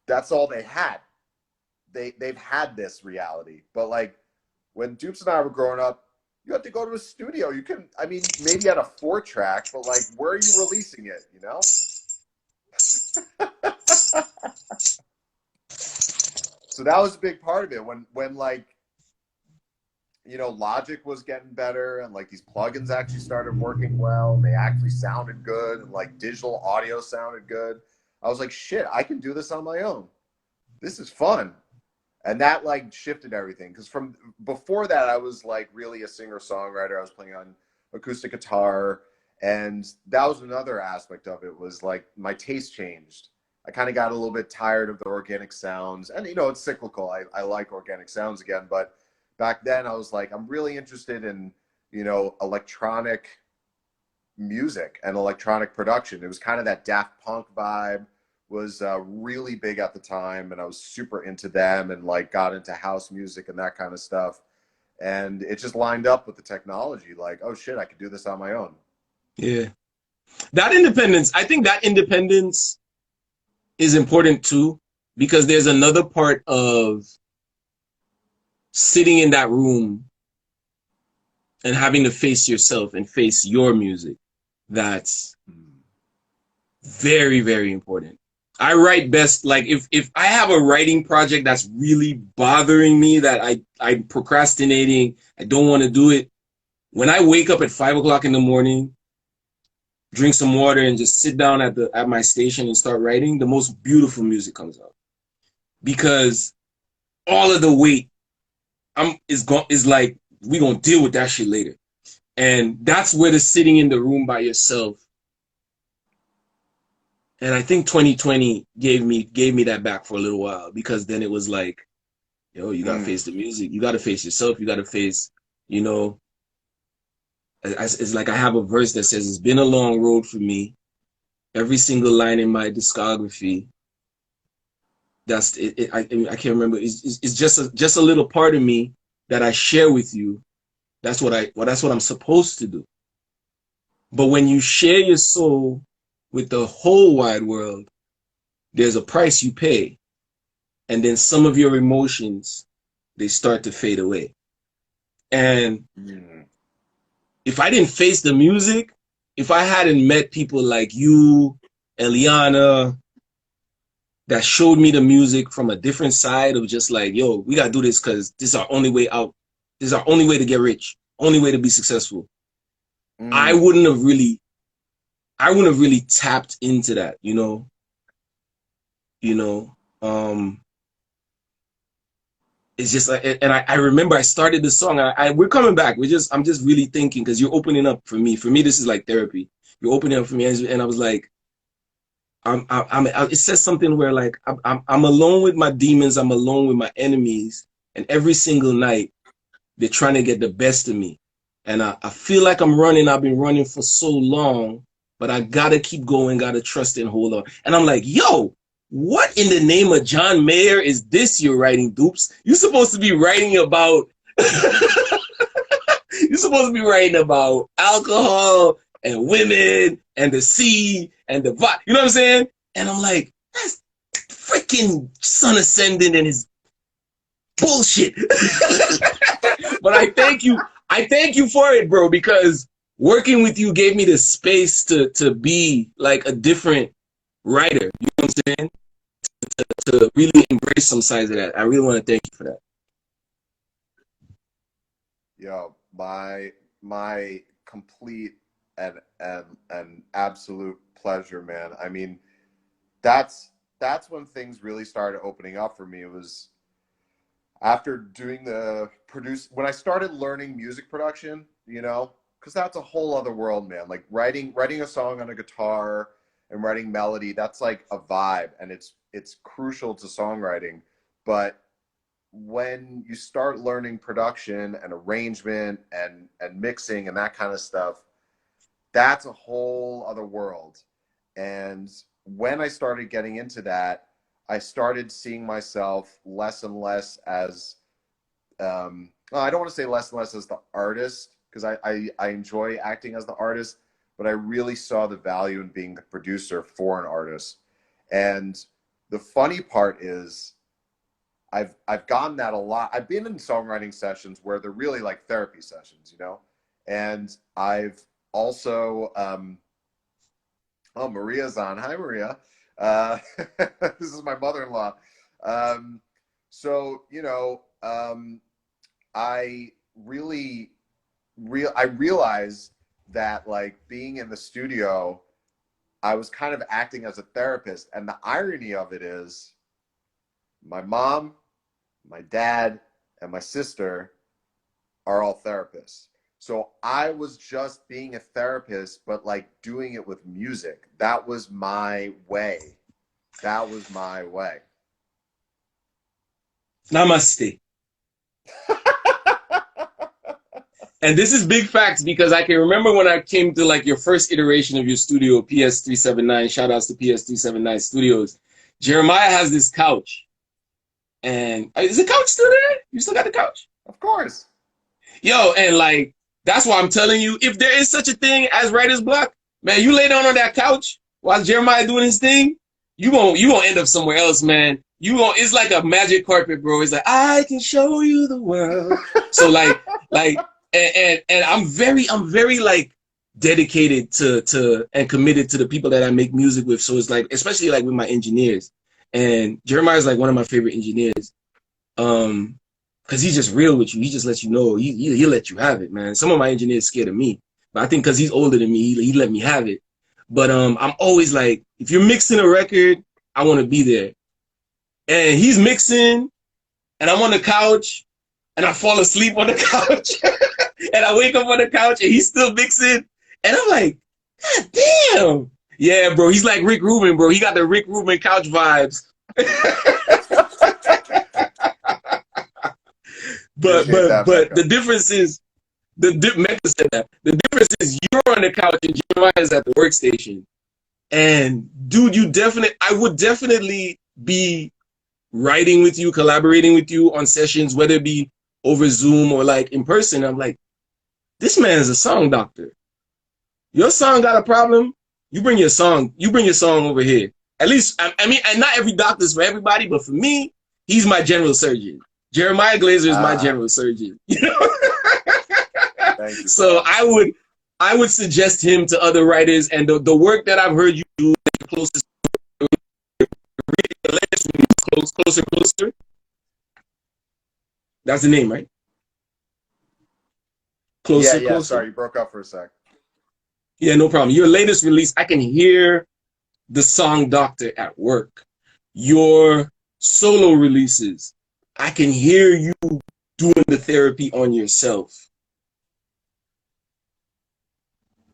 that's all they had. They've had this reality. But like, when Dupes and I were growing up, you had to go to a studio. You can, I mean, maybe at a 4-track, but like, where are you releasing it, you know? So that was a big part of it when like, you know, Logic was getting better and like these plugins actually started working well and they actually sounded good and like digital audio sounded good. I was like, shit, I can do this on my own. This is fun. And that like shifted everything. Because from before that, I was like really a singer-songwriter. I was playing on acoustic guitar. And that was another aspect of it, was like my taste changed. I kind of got a little bit tired of the organic sounds. And, you know, it's cyclical. I like organic sounds again. But back then I was like, I'm really interested in, you know, electronic music and electronic production. It was kind of that Daft Punk vibe was really big at the time. And I was super into them and like got into house music and that kind of stuff. And it just lined up with the technology. Like, oh shit, I could do this on my own. Yeah. That independence, I think that independence is important too, because there's another part of sitting in that room and having to face yourself and face your music. That's very, very important. I write best, like if I have a writing project that's really bothering me, that I'm procrastinating, I don't want to do it. When I wake up at 5 o'clock in the morning, drink some water and just sit down at my station and start writing, the most beautiful music comes out. Because all of the weight is like, we gonna deal with that shit later. And that's where the sitting in the room by yourself. And I think 2020 gave me that back for a little while, because then it was like, yo, you gotta face the music, you gotta face yourself, you gotta face, you know, it's like I have a verse that says, it's been a long road for me. Every single line in my discography, that's it. I can't remember. It's just a little part of me that I share with you. That's what I'm supposed to do. But when you share your soul with the whole wide world, there's a price you pay, and then some of your emotions, they start to fade away. And if I didn't face the music, if I hadn't met people like you, Eliana, that showed me the music from a different side of just like, yo, we gotta do this because this is our only way out. This is our only way to get rich, only way to be successful. I wouldn't have really tapped into that, you know. It's just like, and I remember I started the song. We're coming back. I'm just really thinking, because you're opening up for me. For me, this is like therapy. You're opening up for me, and I was like, it says something where like I'm alone with my demons. I'm alone with my enemies, and every single night they're trying to get the best of me. And I feel like I'm running. I've been running for so long, but I gotta keep going. Gotta trust and hold on. And I'm like, yo, what in the name of John Mayer is this you're writing, Dupes? You're supposed to be writing about you're supposed to be writing about alcohol and women and the sea and the vibe. You know what I'm saying? And I'm like, that's freaking Sun Ascendant and his bullshit. But I thank you for it, bro, because working with you gave me the space to be like a different writer. You know what I'm saying? To really embrace some sides of that. I really want to thank you for that. Yo, my complete and absolute pleasure, man. I mean, that's when things really started opening up for me. It was after doing when I started learning music production, you know, because that's a whole other world, man. Like writing a song on a guitar and writing melody, that's like a vibe, and it's crucial to songwriting. But when you start learning production and arrangement and mixing and that kind of stuff, that's a whole other world. And when I started getting into that, I started seeing myself less and less as I don't want to say less and less as the artist, because I enjoy acting as the artist, but I really saw the value in being the producer for an artist. And the funny part is I've gotten that a lot. I've been in songwriting sessions where they're really like therapy sessions, you know? And I've also, oh, Maria's on. Hi, Maria. Uh, this is my mother-in-law. So, you know, I really, I realized that like being in the studio, I was kind of acting as a therapist. And the irony of it is my mom, my dad, and my sister are all therapists. So I was just being a therapist, but like doing it with music. That was my way. That was my way. Namaste. And this is big facts because I can remember when I came to like your first iteration of your studio, PS379. Shout outs to PS379 Studios. Jeremiah has this couch. And is the couch still there? You still got the couch? Of course. Yo, and like, that's why I'm telling you, if there is such a thing as writer's block, man, you lay down on that couch while Jeremiah doing his thing, you won't end up somewhere else, man. It's like a magic carpet, bro. It's like, I can show you the world. So and I'm very like dedicated to and committed to the people that I make music with. So it's like, especially like with my engineers. And Jeremiah is like one of my favorite engineers. Because he's just real with you. He just lets you know. He'll let you have it, man. Some of my engineers scared of me. But I think because he's older than me, he let me have it. But I'm always like, if you're mixing a record, I want to be there. And he's mixing, and I'm on the couch, and I fall asleep on the couch. And I wake up on the couch, and he's still mixing. And I'm like, God damn. Yeah, bro. He's like Rick Rubin, bro. He got the Rick Rubin couch vibes. But the difference is Mecca said that. The difference is you're on the couch and Jeremiah is at the workstation. And dude, I would definitely be writing with you, collaborating with you on sessions, whether it be over Zoom or like in person. I'm like, this man is a song doctor. Your song got a problem? You bring your song over here. At least, I mean, and not every doctor's for everybody, but for me, he's my general surgeon. Jeremiah Glazer is my general surgeon. You know? Thank you, so I would suggest him to other writers, and the work that I've heard you do, the closest, closer. That's the name, right? Closer. Sorry, you broke up for a sec. Yeah, no problem. Your latest release, I can hear the song doctor at work. Your solo releases, I can hear you doing the therapy on yourself.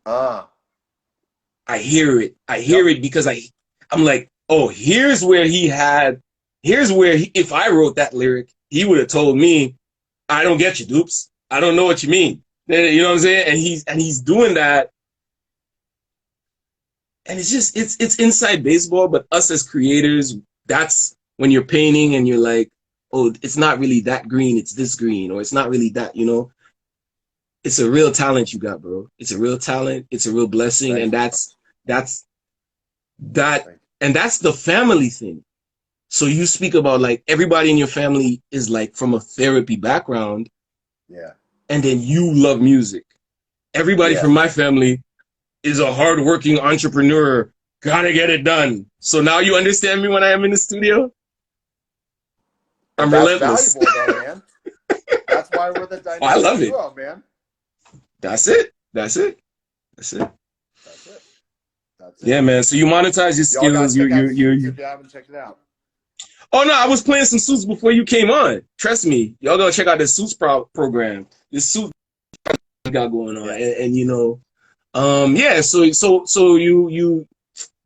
I hear it. I hear it because I'm like, oh, here's where if I wrote that lyric, he would have told me, I don't get you, Dupes. I don't know what you mean. You know what I'm saying? And he's doing that. And it's just, it's inside baseball, but us as creators, that's when you're painting and you're like, oh, it's not really that green, it's this green, or it's not really that, you know? It's a real talent you got, bro. It's a real talent. It's a real blessing. And that's the family thing. So you speak about like everybody in your family is like from a therapy background. Yeah. And then you love music. Everybody from my family is a hardworking entrepreneur. Gotta get it done. So now you understand me when I am in the studio? I'm relentless. Valuable, though, man. That's why we're the dynamic I love duo, man. That's it. Yeah, man. So you monetize your skills. You If you haven't checked it out. Oh no, I was playing some Suits before you came on. Trust me, y'all gotta check out this Suits program. This Suits got going on, and you know, yeah. So you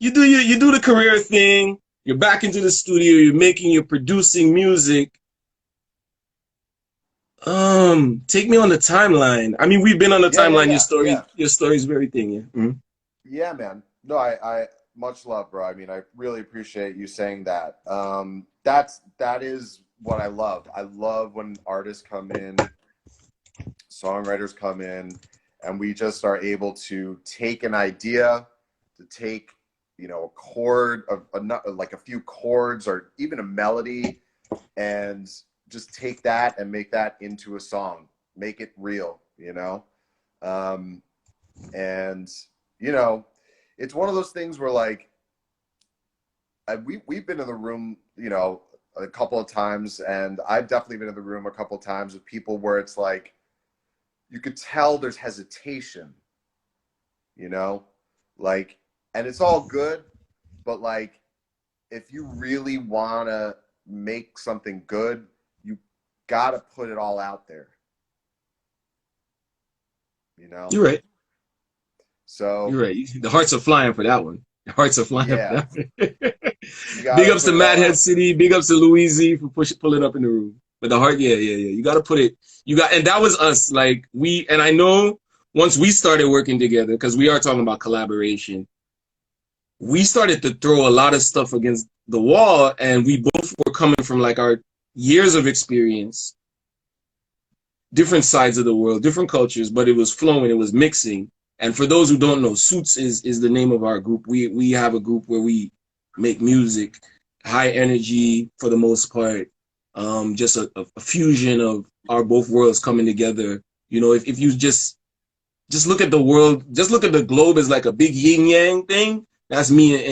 do the career thing. You're back into the studio. You're producing music. Take me on the timeline. I mean, we've been on the timeline. Your story is very thing. Yeah. Mm-hmm. Yeah, man. No, I much love, bro. I mean, I really appreciate you saying that. That is what I love. I love when artists come in, songwriters come in, and we just are able to take an idea, to take, you know, a chord, like a few chords or even a melody, and just take that and make that into a song, make it real, you know? And, you know, it's one of those things where like, we've been in the room, you know, a couple of times, and I've definitely been in the room a couple of times with people where it's like you could tell there's hesitation, you know, like, and it's all good, but like if you really want to make something good, you got to put it all out there, you know. You're right. So You're right. The hearts are flying for that one. The hearts are flying yeah, for that one. you got Big to ups put to it all Madhead out there. City. Big ups to Louise for pulling up in the room. But the heart, yeah. You got to put it. And that was us. Like and I know once we started working together, because we are talking about collaboration, we started to throw a lot of stuff against the wall, and we both were coming from like our years of experience, different sides of the world, different cultures, but it was flowing, it was mixing. And for those who don't know, Suits is the name of our group. We have a group where we make music, high energy for the most part, just a fusion of our both worlds coming together. You know, if you just look at the world, just look at the globe as like a big yin yang thing. That's me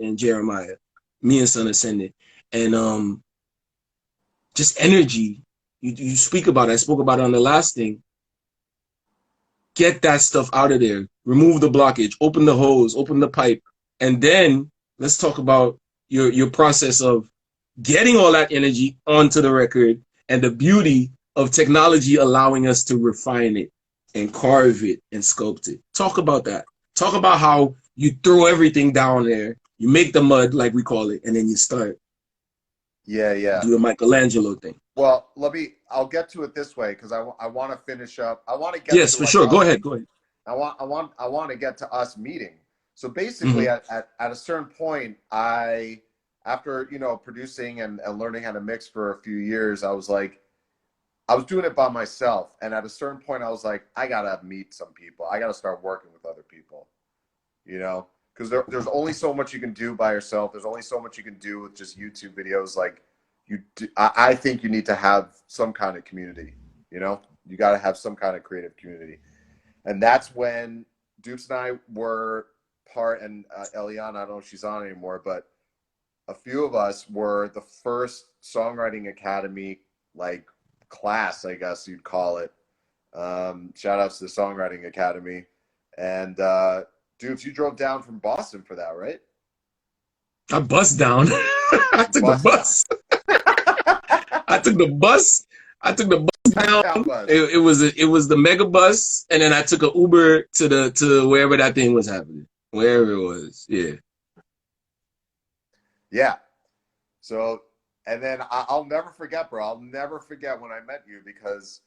and Jeremiah, me and Sun Ascendant, and just energy. You speak about it. I spoke about it on the last thing. Get that stuff out of there. Remove the blockage. Open the hose. Open the pipe. And then let's talk about your process of getting all that energy onto the record and the beauty of technology allowing us to refine it and carve it and sculpt it. Talk about that. Talk about how you throw everything down there. You make the mud, like we call it, and then you start. Yeah. Do the Michelangelo thing. Well, I'll get to it this way because I want to finish up. I want to get yes, to for like sure. us, Go ahead. I want to get to us meeting. So basically, at a certain point, after you know producing and learning how to mix for a few years, I was doing it by myself, and at a certain point, I was like, I gotta meet some people. I gotta start working with other people, you know, because there's only so much you can do by yourself. There's only so much you can do with just YouTube videos. Like I think you need to have some kind of community. You know, you got to have some kind of creative community, and that's when Dupes and I were part. And Eliana, I don't know if she's on anymore, but a few of us were the first songwriting academy like class, I guess you'd call it. Shout outs to the Songwriting Academy. And Dupes, you drove down from Boston for that, right? I bust down. I took the bus. I took the bus. I took the bus down. It was the mega bus, and then I took an Uber to wherever that thing was happening, wherever it was. Yeah. Yeah. So, and then I'll never forget, bro. I'll never forget when I met you because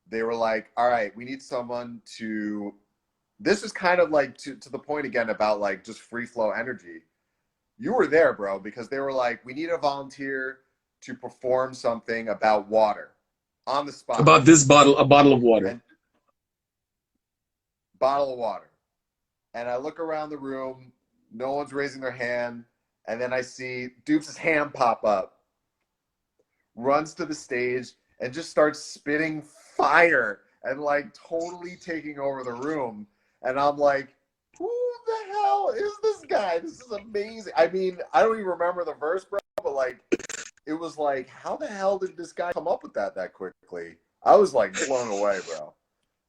they were like, all right, we need someone to. This is kind of like to the point again about like just free flow energy. You were there, bro, because they were like, we need a volunteer to perform something about water on the spot. About this bottle, a bottle of water. And bottle of water. And I look around the room, no one's raising their hand, and then I see Dupes' hand pop up, runs to the stage, and just starts spitting fire and like totally taking over the room. And I'm like, who the hell is this guy? This is amazing. I mean, I don't even remember the verse, bro, but like, it was like, how the hell did this guy come up with that quickly? I was like blown away, bro.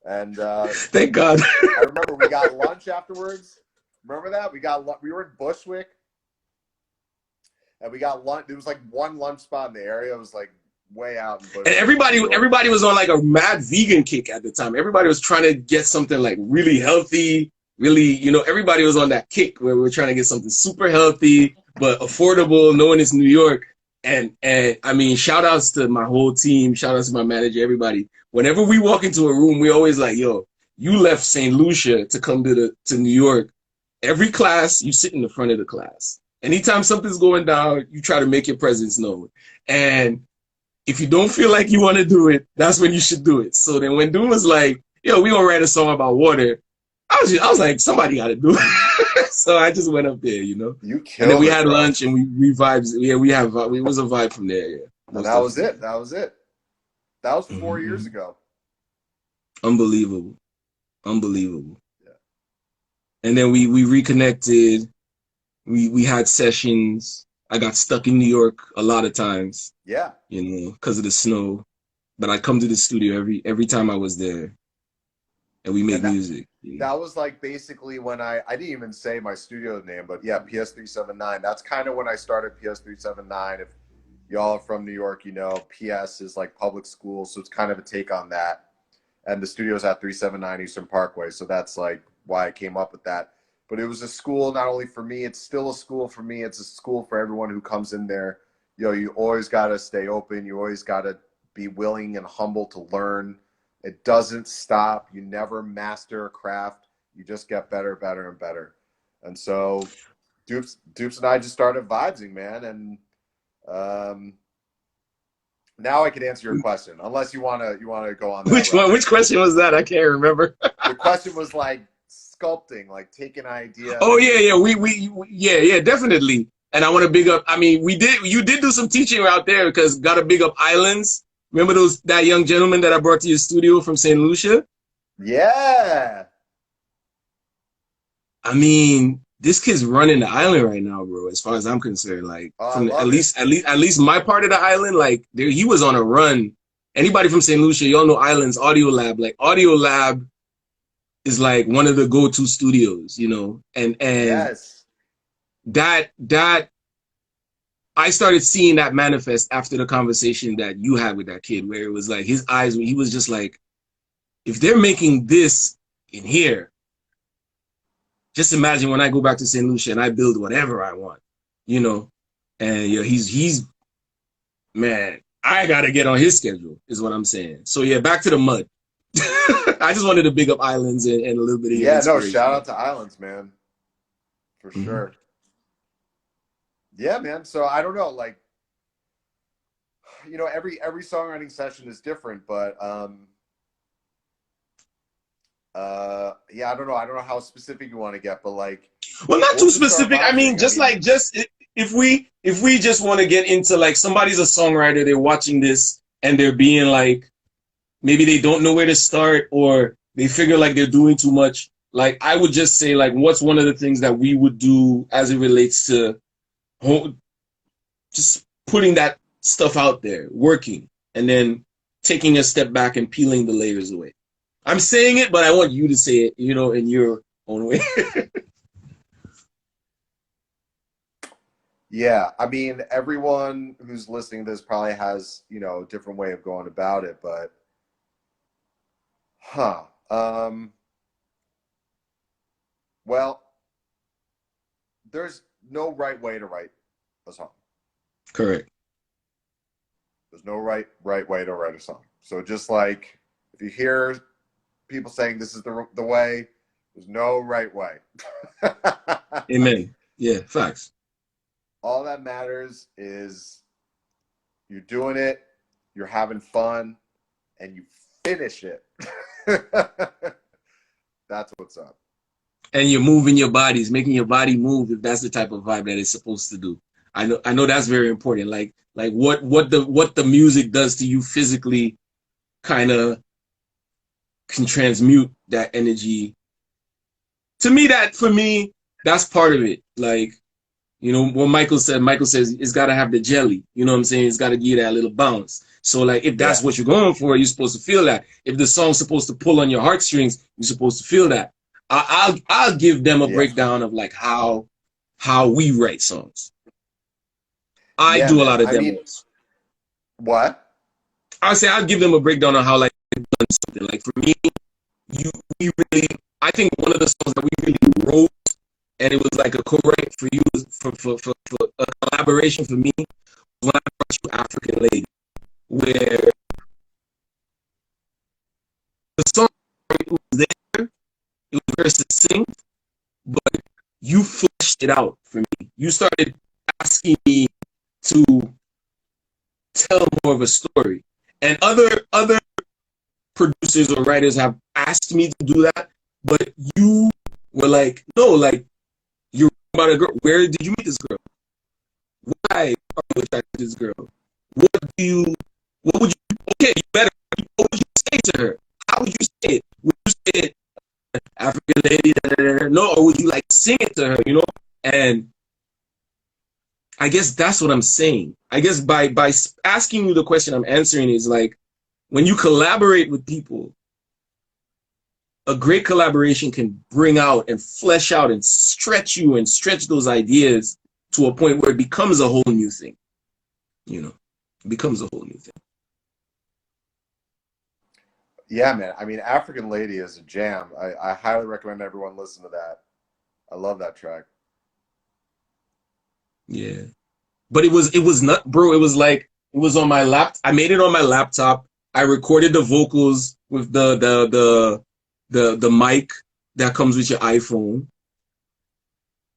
And thank God. I remember we got lunch afterwards. Remember that? We were in Bushwick, and we got lunch. There was like one lunch spot in the area. It was like way out in Bushwick. And everybody was on like a mad vegan kick at the time. Everybody was trying to get something like really healthy, really, you know, everybody was on that kick where we're trying to get something super healthy but affordable, knowing it's New York. And I mean, shout outs to my whole team, shout outs to my manager, everybody. Whenever we walk into a room, we always like, yo, you left St. Lucia to come to New York. Every class, you sit in the front of the class. Anytime something's going down, you try to make your presence known. And if you don't feel like you want to do it, that's when you should do it. So then when Doom was like, yo, we gonna write a song about water, I was like, somebody got to do it. So I just went up there, you know. You killed and then we it, had bro. lunch and we vibed. Yeah, it was a vibe from there. Yeah, and that was it. That was it. That was 4 years ago. Unbelievable. Yeah. And then we reconnected We had sessions. I got stuck in New York a lot of times, Yeah. you know, because of the snow. But I come to the studio every time I was there, and we make And that music. that was like basically when I didn't even say my studio name, but yeah, PS379. That's kind of when I started PS379. If y'all are from New York, you know, PS is like public school, so it's kind of a take on that. And the studio's at 379 Eastern Parkway, so that's like why I came up with that. But it was a school not only for me, it's still a school for me, it's a school for everyone who comes in there. You know, you always got to stay open, you always got to be willing and humble to learn. It doesn't stop. You never master a craft. You just get better, better, and better. And so Dupes and I just started vibing, man. And now I can answer your question, unless you wanna go on that Which route. one? Which question was that? I can't remember. The question was like sculpting, like take an idea. Oh yeah, yeah, definitely. And I want to big up. I mean, you did do some teaching out there because got to big up Islands. Remember that young gentleman that I brought to your studio from St. Lucia? Yeah. I mean, this kid's running the island right now, bro. As far as I'm concerned, like from at least my part of the island, like he was on a run. Anybody from St. Lucia, y'all know Islands Audio Lab. Like Audio Lab is like one of the go-to studios, you know, and yes. that I started seeing that manifest after the conversation that you had with that kid, where it was like his eyes, he was just like, if they're making this in here, just imagine when I go back to St. Lucia and I build whatever I want, you know. And yeah, he's man, I gotta get on his schedule, is what I'm saying. So yeah, back to the mud. I just wanted to big up Islands and a little bit of no, shout out to Islands, man, for sure. Yeah, man. So I don't know, like, you know, every songwriting session is different, but yeah, I don't know how specific you want to get, but like, well, not too specific. I mean, just if we just want to get into like somebody's a songwriter, they're watching this and they're being like, maybe they don't know where to start or they figure like they're doing too much. Like I would just say like, what's one of the things that we would do as it relates to just putting that stuff out there, working, and then taking a step back and peeling the layers away. I'm saying it, but I want you to say it, you know, in your own way. Yeah, I mean, everyone who's listening to this probably has, you know, a different way of going about it, but well, there's no right way to write a song. Correct. There's no right way to write a song. So just like if you hear people saying this is the way, there's no right way. Amen. Yeah, facts. All that matters is you're doing it, you're having fun, and you finish it. That's what's up. And you're moving your bodies, making your body move if that's the type of vibe that it's supposed to do. I know that's very important. Like what the music does to you physically kind of can transmute that energy. For me, that's part of it. Like, you know, what Michael says it's got to have the jelly. You know what I'm saying? It's got to give that little bounce. So like, if that's what you're going for, you're supposed to feel that. If the song's supposed to pull on your heartstrings, you're supposed to feel that. I'll give them a breakdown of like how we write songs. I do a lot of demos. What? I'll give them a breakdown on how like they've done something. Like for me, I think one of the songs that we really wrote, and it was like a co-write for you, for a collaboration for me, was when I brought you African Lady, where the song was there, it was very succinct, but you fleshed it out for me. You started asking me to tell more of a story. And other producers or writers have asked me to do that, but you were like, no, like, you're about a girl. Where did you meet this girl? Why are you attracted to this girl? What would you, okay, you better, what would you say to her? How would you say it? Would you say it, African lady, no, or would you like sing it to her, you know? And I guess that's what I'm saying. I guess by asking you the question, I'm answering is like, when you collaborate with people, a great collaboration can bring out and flesh out and stretch you and stretch those ideas to a point where it becomes a whole new thing. You know, it becomes a whole new thing. Yeah, man. I mean, African Lady is a jam. I highly recommend everyone listen to that. I love that track. Yeah. But it was not, bro, it was like, it was on my I made it on my laptop. I recorded the vocals with the mic that comes with your iPhone.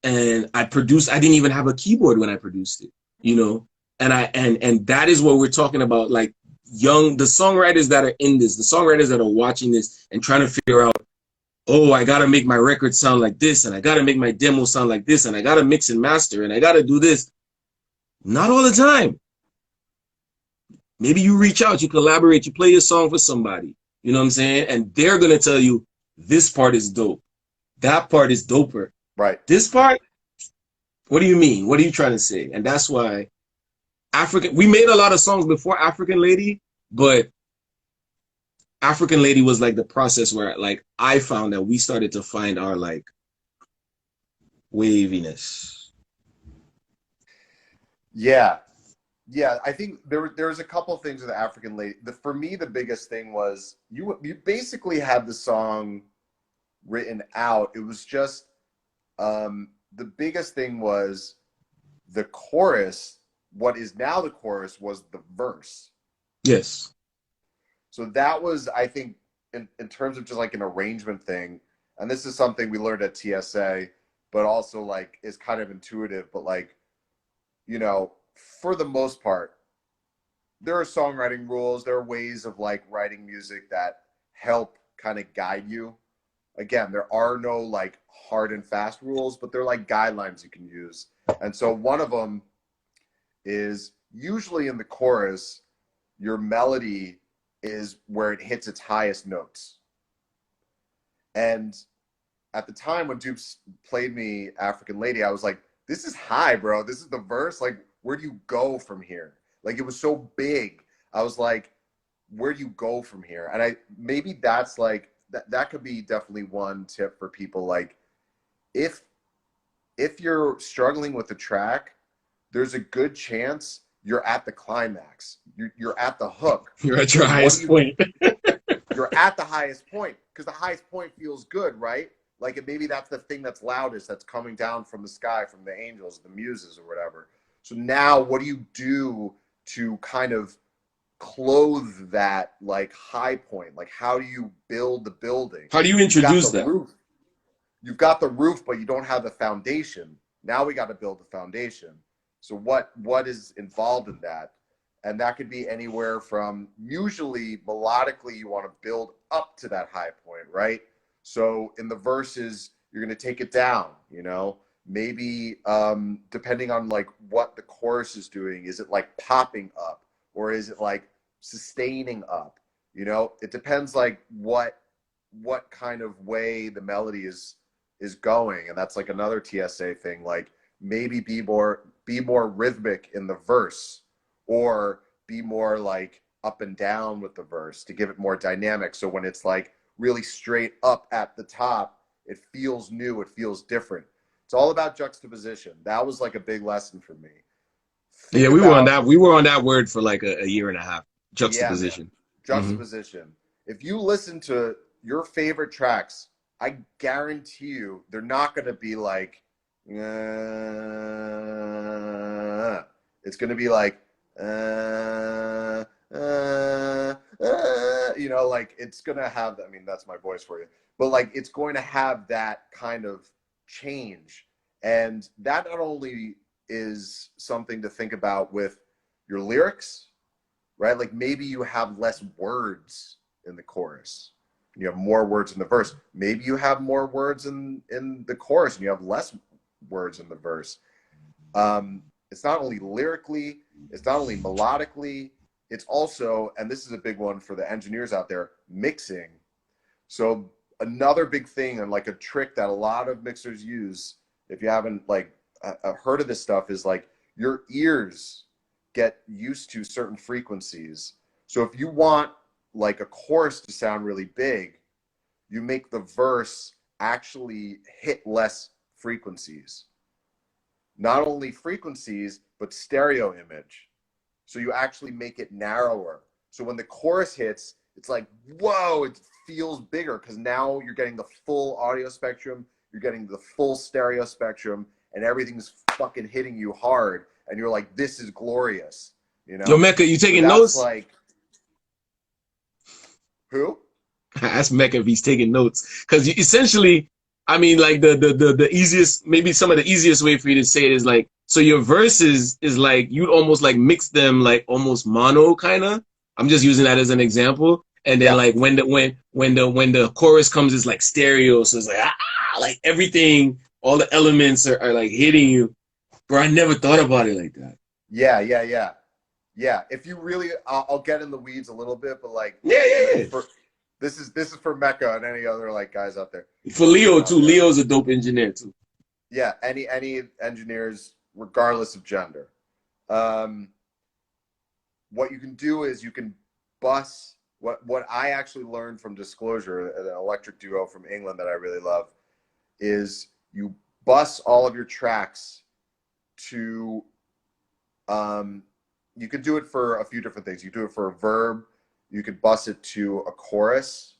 And I didn't even have a keyboard when I produced it, you know? And that is what we're talking about, like the songwriters that are in this, the songwriters that are watching this and trying to figure out, oh, I gotta make my record sound like this, and I gotta make my demo sound like this, and I gotta mix and master, and I gotta do this. Not all the time. Maybe you reach out, you collaborate, you play your song for somebody, you know what I'm saying? And they're gonna tell you, this part is dope. That part is doper. Right. This part, what do you mean? What are you trying to say? And that's why we made a lot of songs before African Lady, but African Lady was like the process where like I found that we started to find our like waviness. Yeah. Yeah, I think there was a couple things with African Lady. For me, the biggest thing was you basically had the song written out. It was just the biggest thing was the chorus. What is now the chorus was the verse. Yes. So that was, I think, in terms of just like an arrangement thing, and this is something we learned at TSA, but also like is kind of intuitive, but like, you know, for the most part, there are songwriting rules, there are ways of like writing music that help kind of guide you. Again, there are no like hard and fast rules, but they're like guidelines you can use. And so one of them is usually in the chorus, your melody is where it hits its highest notes. And at the time when Dupes played me African Lady, I was like, this is high, bro. This is the verse. Like, where do you go from here? Like, it was so big. I was like, where do you go from here? And maybe that's like, that could be definitely one tip for people. Like, if you're struggling with the track, there's a good chance you're at the climax. You're at the hook. You're at your highest point. You're at the highest point because the highest point feels good, right? Like maybe that's the thing that's loudest, that's coming down from the sky, from the angels, the muses, or whatever. So now, what do you do to kind of clothe that like high point? Like, how do you build the building? How do you introduce that? Roof. You've got the roof, but you don't have the foundation. Now we got to build the foundation. So what is involved in that? And that could be anywhere from, usually melodically, you want to build up to that high point, right? So in the verses, you're going to take it down, you know, maybe depending on like what the chorus is doing, is it like popping up or is it like sustaining up? You know, it depends like what kind of way the melody is going. And that's like another TSA thing, like maybe be more rhythmic in the verse, or be more like up and down with the verse to give it more dynamic. So when it's like really straight up at the top, it feels new, it feels different. It's all about juxtaposition. That was like a big lesson for me. Yeah, we were on that word for like a year and a half. Juxtaposition. Yeah, juxtaposition. Mm-hmm. If you listen to your favorite tracks, I guarantee you they're not going to be like, it's going to be like, you know, like it's going to have, I mean, that's my voice for you, but like it's going to have that kind of change. And that not only is something to think about with your lyrics, right? Like maybe you have less words in the chorus, you have more words in the verse. Maybe you have more words in the chorus and you have less words in the verse. It's not only lyrically, it's not only melodically, it's also, and this is a big one for the engineers out there, mixing. So another big thing and like a trick that a lot of mixers use, if you haven't like heard of this stuff, is like your ears get used to certain frequencies. So if you want like a chorus to sound really big, you make the verse actually hit less frequencies. Not only frequencies, but stereo image. So you actually make it narrower. So when the chorus hits, it's like, whoa, it feels bigger because now you're getting the full audio spectrum, you're getting the full stereo spectrum, and everything's fucking hitting you hard. And you're like, this is glorious. You know? Yo, Mecca, you taking so that's notes? like, who? I asked Mecca if he's taking notes. Because essentially, I mean, like the easiest, maybe some of the easiest way for you to say it is like, so your verses is like, you'd almost like mix them like almost mono kind of. I'm just using that as an example. And then like when the chorus comes, it's like stereo. So it's like everything, all the elements are like hitting you. Bro, I never thought about it like that. Yeah. If you really, I'll get in the weeds a little bit, but like, yeah. This is for Mecca and any other like guys out there. For Leo too. Leo's a dope engineer too. Yeah, any engineers, regardless of gender. What you can do is you can bus. What I actually learned from Disclosure, an electric duo from England that I really love, is you bus all of your tracks to. You could do it for a few different things. You do it for a verb. You could bus it to a chorus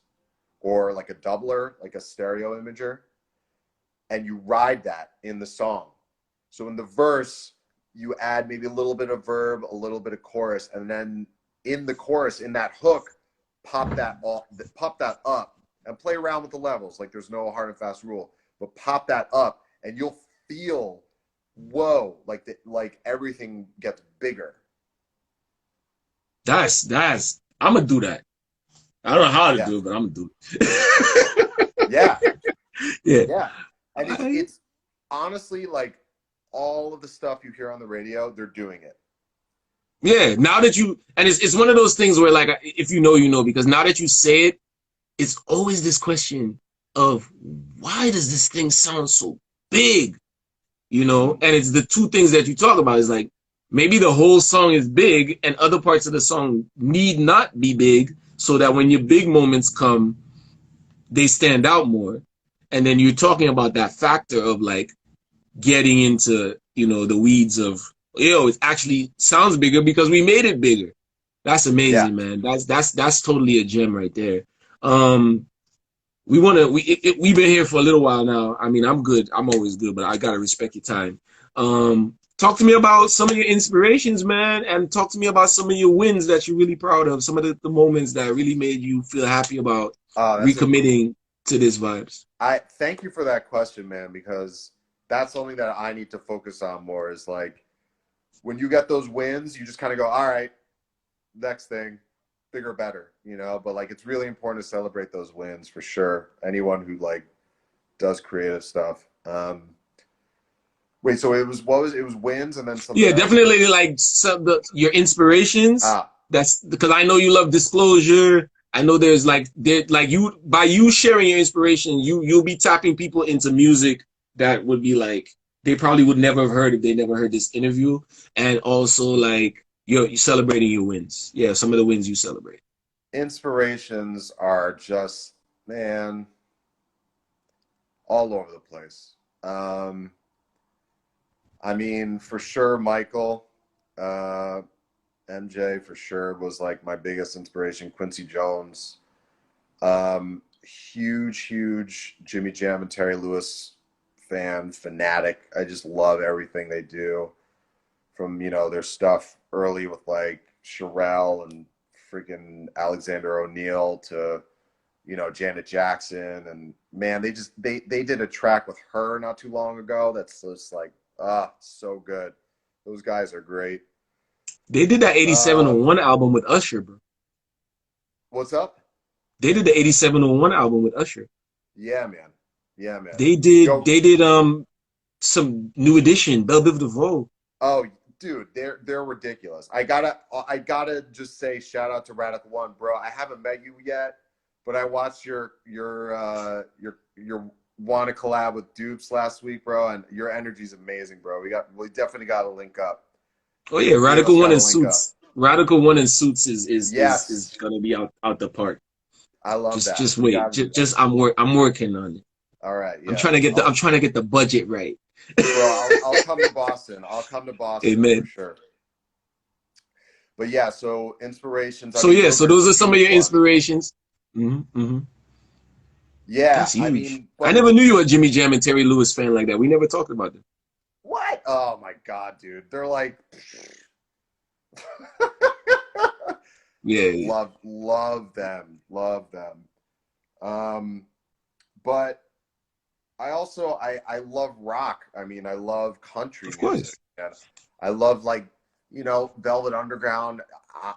or like a doubler, like a stereo imager, and you ride that in the song. So in the verse, you add maybe a little bit of verb, a little bit of chorus, and then in the chorus, in that hook, pop that up and play around with the levels. Like there's no hard and fast rule, but pop that up and you'll feel, whoa, like everything gets bigger. That's I'm gonna do that. I don't know how to do it, but I'm gonna do it. Yeah. And it's honestly like all of the stuff you hear on the radio, they're doing it. Yeah. Now that it's one of those things where like, if you know, because now that you say it, it's always this question of why does this thing sound so big? You know, and it's the two things that you talk about is like, maybe the whole song is big and other parts of the song need not be big so that when your big moments come, they stand out more. And then you're talking about that factor of like getting into, the weeds of, it actually sounds bigger because we made it bigger. That's amazing, man. That's totally a gem right there. We've been here for a little while now. I mean, I'm good. I'm always good, but I gotta respect your time. Talk to me about some of your inspirations, man, and talk to me about some of your wins that you're really proud of, some of the moments that really made you feel happy about recommitting to this vibes. I thank you for that question, man, because that's something that I need to focus on more is like when you get those wins, you just kind of go, all right, next thing, bigger, better, but like it's really important to celebrate those wins for sure. Anyone who like does creative stuff. Wait, so it was wins and then something else? Definitely like your inspirations. That's because I know you love Disclosure. I know there's by you sharing your inspiration, you'll be tapping people into music that would be like they probably would never have heard if they never heard this interview. And also like you're celebrating your wins. Yeah, some of the wins you celebrate. Inspirations are just, man, all over the place. I mean, for sure, Michael, MJ for sure was like my biggest inspiration. Quincy Jones, huge Jimmy Jam and Terry Lewis fanatic. I just love everything they do, from their stuff early with like Sherelle and freaking Alexander O'Neal to Janet Jackson, and man, they did a track with her not too long ago that's just like so good. Those guys are great. They did that 8701 album with Usher, bro. What's up? They did the 8701 album with Usher. Yeah, man. They did some New Edition, Belle Biv DeVoe. Oh, dude, they're ridiculous. I gotta just say shout out to Rat at the One, bro. I haven't met you yet, but I watched your want to collab with Dupes last week, bro, and your energy's amazing, bro. We definitely got to link up. Oh yeah, Three of us Radical One gotta and link up. Suits. Radical One and Suits Yes, is gonna be out the park. I love that. Just We wait. gotta do that. Just I'm working on it. All right, yeah. I'm trying to get the budget right. Bro, I'll come to Boston. I'll come to Boston for sure. But yeah, so inspirations. So yeah, so those are some of your inspirations. Yeah, that's huge. I mean, I never knew you were a Jimmy Jam and Terry Lewis fan like that. We never talked about them. What? Oh my God, dude. They're like yeah. Love them. But I also I love rock. I mean, I love country music. And I love, like, you know, Velvet Underground.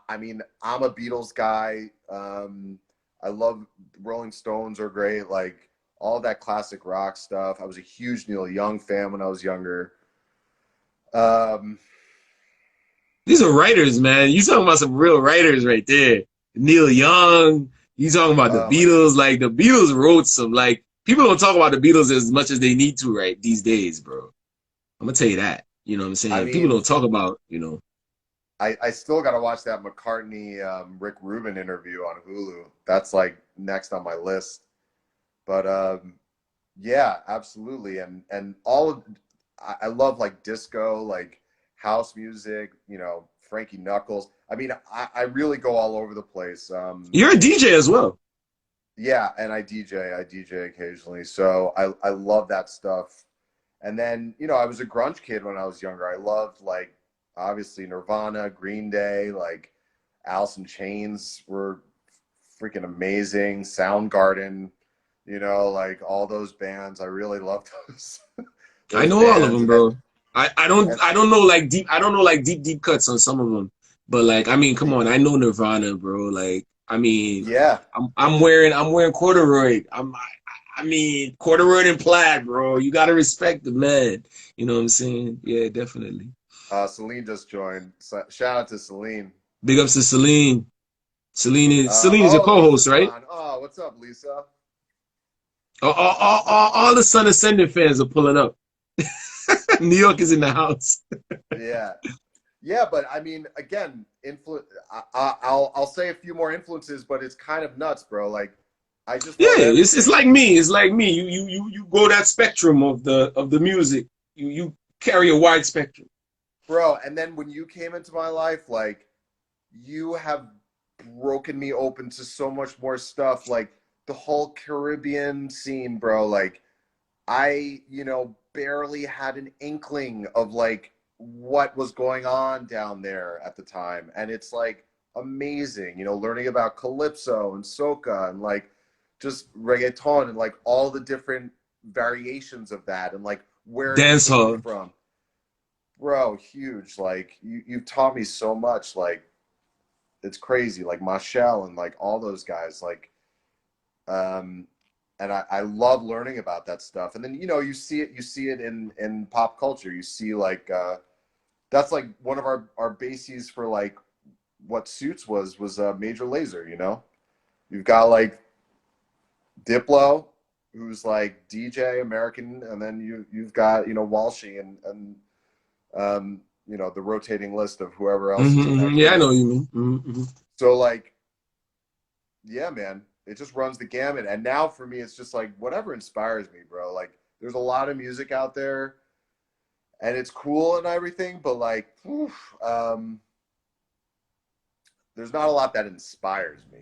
I mean, I'm a Beatles guy. I love Rolling Stones are great. Like, all that classic rock stuff. I was a huge Neil Young fan when I was younger. These are writers, man. You talking about some real writers right there. Neil Young. You talking about the Beatles. Like, the Beatles wrote some, like, people don't talk about the Beatles as much as they need to right these days, bro. I'm gonna tell you that. You know what I'm saying? I mean, people don't talk about, you know. I still got to watch that McCartney Rick Rubin interview on Hulu. That's like next on my list. But yeah, absolutely. And all of, I love like disco, like house music, you know, Frankie Knuckles. I mean, I really go all over the place. You're a DJ as well. Yeah, and I DJ occasionally. So I love that stuff. And then, you know, I was a grunge kid when I was younger. I loved, like, obviously Nirvana, Green Day, like Alice in Chains were freaking amazing. Soundgarden, you know, like all those bands. I really love those. I know all of them, bro. I don't know like deep cuts on some of them, but like, I mean, come on, I know Nirvana, bro. Like, I mean, yeah, I'm wearing corduroy. I mean, corduroy and plaid, bro. You gotta respect the man. You know what I'm saying? Yeah, definitely. Celine just joined. Shout out to Celine. Big ups to Celine. Celine is a co-host, right? Oh, what's up, Lisa? All the Sun Ascendant fans are pulling up. New York is in the house. Yeah, but I mean, again, I'll say a few more influences, but it's kind of nuts, bro. Like, I just it's like me. It's like me. You go that spectrum of the music. You carry a wide spectrum, bro. And then when you came into my life, like, you have broken me open to so much more stuff. Like the whole Caribbean scene, bro. Like, I, you know, barely had an inkling of like what was going on down there at the time, and it's like amazing, you know, learning about calypso and soca and like just reggaeton and like all the different variations of that and like where it came from, bro. Huge. Like, you've taught me so much. Like, it's crazy. Like Machel and like all those guys, like, and I love learning about that stuff. And then, you know, you see it in pop culture. You see, like, that's like one of our bases for like what Suits was Major Lazer, you know? You've got like Diplo, who's like DJ American, and then you've got, you know, Walshy and you know, the rotating list of whoever else. Yeah, I know what you mean. So like, yeah, man, it just runs the gamut. And now for me, it's just like whatever inspires me, bro. Like, there's a lot of music out there and it's cool and everything, but like, there's not a lot that inspires me.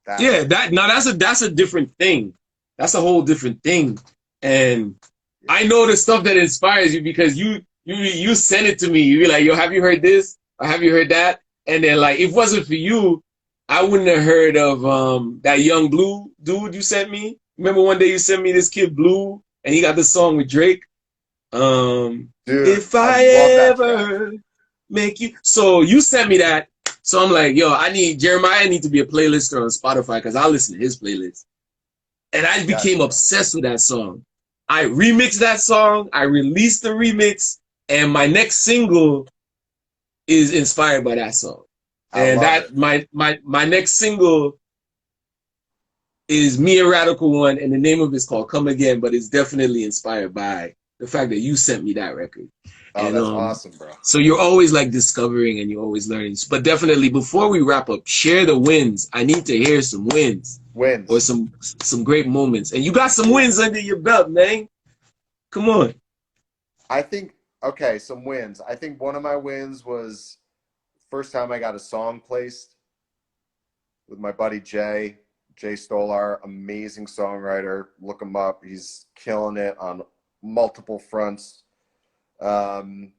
That's a different thing. That's a whole different thing. And I know the stuff that inspires you because you send it to me. You be like, yo, have you heard this? Or have you heard that? And then, like, if it wasn't for you, I wouldn't have heard of that Young Blue dude you sent me. Remember one day you sent me this kid Blue, and he got this song with Drake. Dude, if I ever make you. So you sent me that. So I'm like, yo, Jeremiah need to be a playlister on Spotify because I listen to his playlist. And I became obsessed with that song. I remixed that song. I released the remix, and my next single is inspired by that song. And that my next single is me and Radical One, and the name of it's called Come Again, but it's definitely inspired by the fact that you sent me that record. Oh, And that's awesome, bro. so you're always like discovering and you're always learning. But definitely before we wrap up, share the wins. I need to hear some wins. Wins. Or some great moments. And you got some wins under your belt, man. Come on. I think, okay, some wins. I think one of my wins was first time I got a song placed with my buddy Jay Stolar, amazing songwriter. Look him up. He's killing it on multiple fronts. Him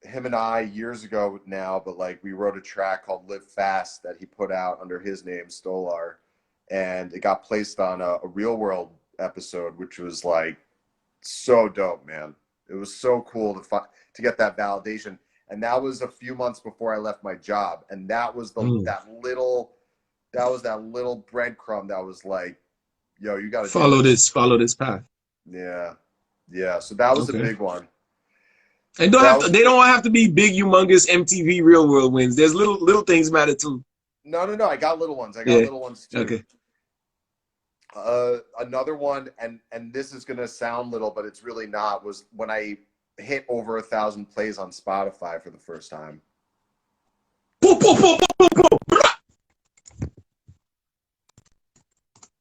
and I, years ago now, but like we wrote a track called Live Fast that he put out under his name, Stolar, and it got placed on a Real World episode, which was like so dope, man. It was so cool to get that validation. And that was a few months before I left my job. And that was that little breadcrumb that was like, yo, you gotta follow this path. Yeah. Yeah. So that was a big one. And they don't have to be big, humongous MTV Real World wins. There's little things matter too. No. I got little ones. I got little ones too. Okay. Another one, and this is gonna sound little, but it's really not, was when I hit over 1,000 plays on Spotify for the first time.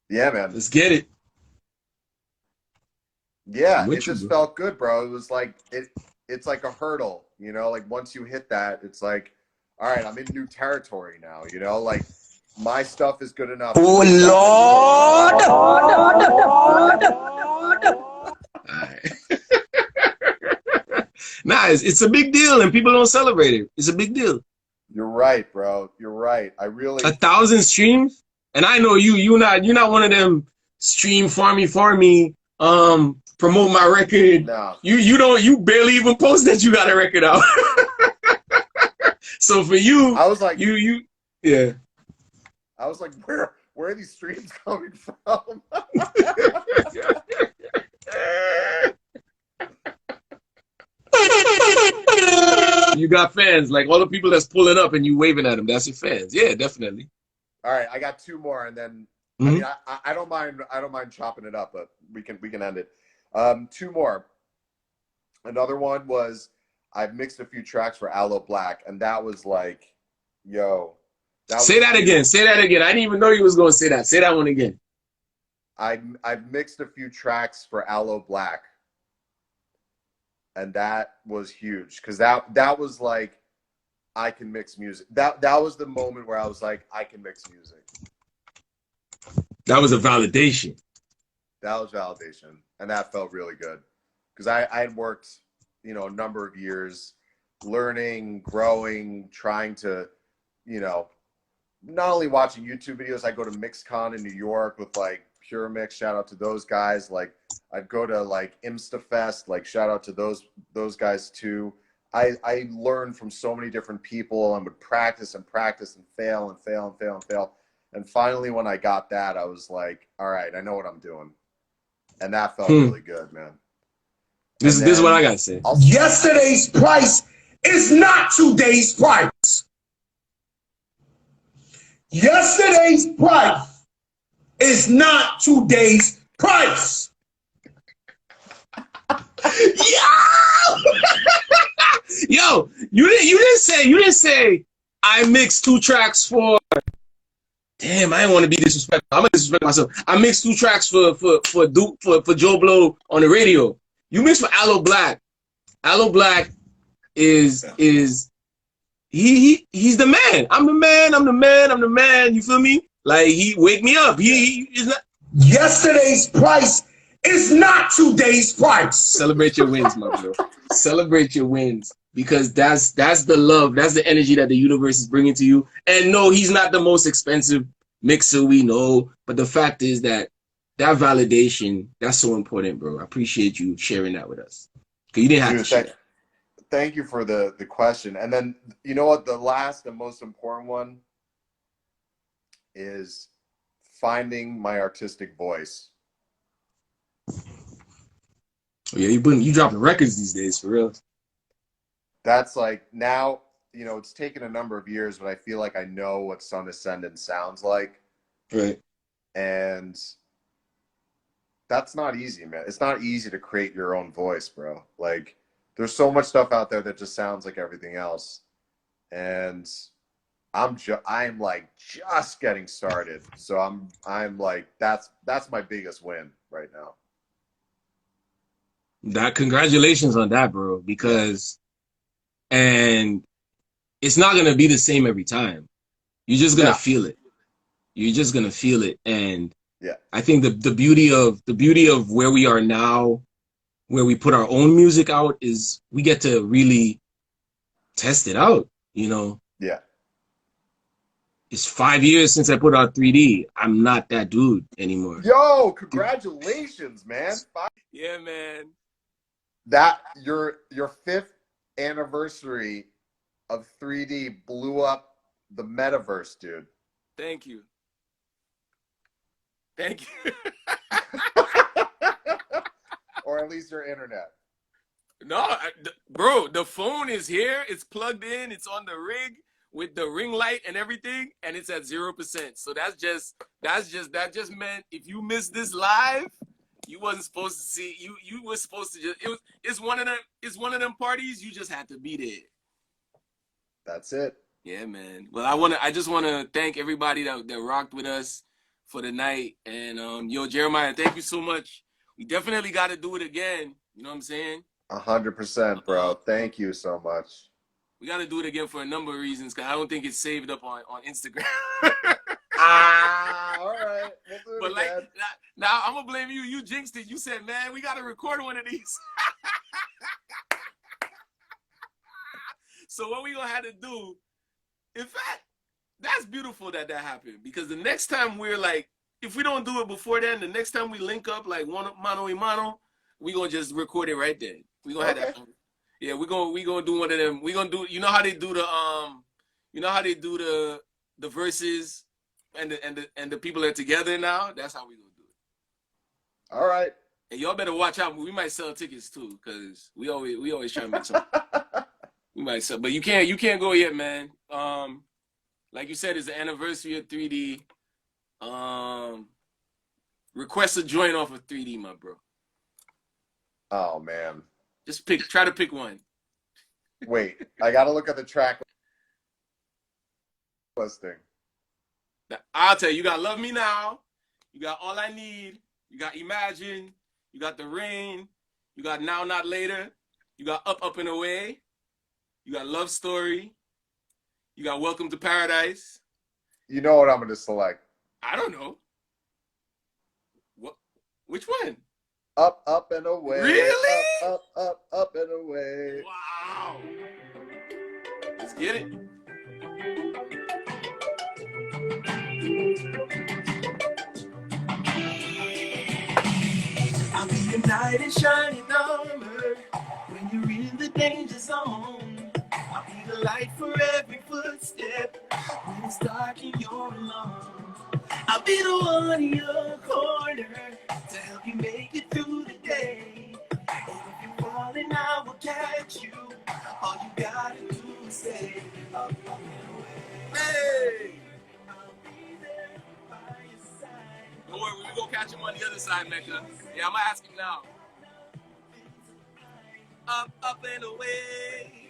Yeah, man. Let's get it. Yeah, it just felt good, bro. It was like it's like a hurdle, you know, like once you hit that, it's like, all right, I'm in new territory now, you know, like my stuff is good enough. Oh Lord! Nah, it's a big deal, and people don't celebrate it. It's a big deal. You're right, bro. You're right. I really 1,000 streams, and I know you're not one of them stream farmy promote my record. No. You barely even post that you got a record out. So for you, I was like yeah. I was like, where are these streams coming from? You got fans, like all the people that's pulling up and you waving at them. That's your fans. Yeah, definitely. All right, I got two more, and then I mean, I don't mind chopping it up, but we can end it. Two more. Another one was I've mixed a few tracks for Aloe Blacc, and that was like, yo. Say that again. Say that again. I didn't even know you was going to say that. Say that one again. I've mixed a few tracks for Aloe Blacc, and that was huge because that was like, I can mix music. That was the moment where I was like, I can mix music. That was a validation. That was validation, and that felt really good because I had worked, you know, a number of years learning, growing, trying to, you know, not only watching YouTube videos. I go to MixCon in New York with like Pure Mix. Shout out to those guys. Like I'd go to like ImstaFest. Like shout out to those guys too. I learned from so many different people and would practice and practice and fail and fail and fail and fail. And finally, when I got that, I was like, all right, I know what I'm doing. And that felt really good, man. This is what I got to say. Yesterday's price is not today's price. Yesterday's price is not today's price. Yo, you didn't say I mixed 2 tracks for. Damn, I didn't want to be disrespectful. I'm gonna disrespect myself. I mixed 2 tracks for Joe Blow on the radio. You mixed for Aloe Blacc. Aloe Blacc is he's the man. I'm the man. You feel me? Like he wake me up. He is not. Yesterday's price is not today's price. Celebrate your wins, my bro. Celebrate your wins. Because that's the love, that's the energy that the universe is bringing to you. And no, he's not the most expensive mixer we know, but the fact is that validation, that's so important, bro. I appreciate you sharing that with us. Because you didn't have to share. Thank you for the question. And then, you know what, the last and most important one is finding my artistic voice. Oh yeah, you dropping records these days, for real. That's like, now, you know, it's taken a number of years, but I feel like I know what Sun Ascendant sounds like. Right. And that's not easy, man. It's not easy to create your own voice, bro. Like, there's so much stuff out there that just sounds like everything else. And I'm like just getting started. So I'm like, that's my biggest win right now. Congratulations on that, bro, because and it's not gonna be the same every time. You're just gonna feel it. You're just gonna feel it. And I think the beauty of where we are now, where we put our own music out, is we get to really test it out, you know? Yeah. It's 5 years since I put out 3D. I'm not that dude anymore. Yo, congratulations, man. Yeah, man. That your 5th anniversary of 3D blew up the metaverse, dude. Thank you. Thank you. Or at least your internet. No, bro, the phone is here. It's plugged in. It's on the rig with the ring light and everything, and it's at 0%. So that just meant if you missed this live, you wasn't supposed to see. You were supposed to just. It's one of them parties. You just had to be there. That's it. Yeah, man. Well, I just wanna thank everybody that rocked with us for the night. And yo, Jeremiah, thank you so much. We definitely got to do it again. You know what I'm saying? 100%, bro. Thank you so much. We got to do it again for a number of reasons, because I don't think it's saved up on Instagram. All right. We'll do it again. Like, now I'm going to blame you. You jinxed it. You said, man, we got to record one of these. So what we going to have to do, in fact, that's beautiful that happened, because the next time we're like, if we don't do it before then, the next time we link up like one mano a mano, we gonna just record it right then. We gonna have that. Yeah, we gonna do one of them. We gonna do. You know how they do the verses and the people are together now. That's how we gonna do it. All right. And y'all better watch out. We might sell tickets too, cause we always try to make some. We might sell, but you can't go yet, man. Like you said, it's the anniversary of 3D. Request a joint off of 3D, my bro. Oh man. Just try to pick one. Wait, I gotta look at the track listing. I'll tell you, you got Love Me Now, you got All I Need, you got Imagine, you got The Rain, you got Now Not Later, you got Up and Away, you got Love Story, you got Welcome to Paradise. You know what I'm gonna select? I don't know. What? Which one? Up and Away. Really? Up and Away. Wow. Let's get it. I'll be your knight in shining armor when you're in the danger zone. I'll be the light for every footstep when it's dark and you're alone. I'll be the one in your corner to help you make it through the day. And if you're falling, I will catch you. All you gotta do is say, up and away. Hey! I'll be there by your side. Don't worry, we gonna catch him on the other side, Mecca. Yeah, I'm gonna ask him now. Up and away.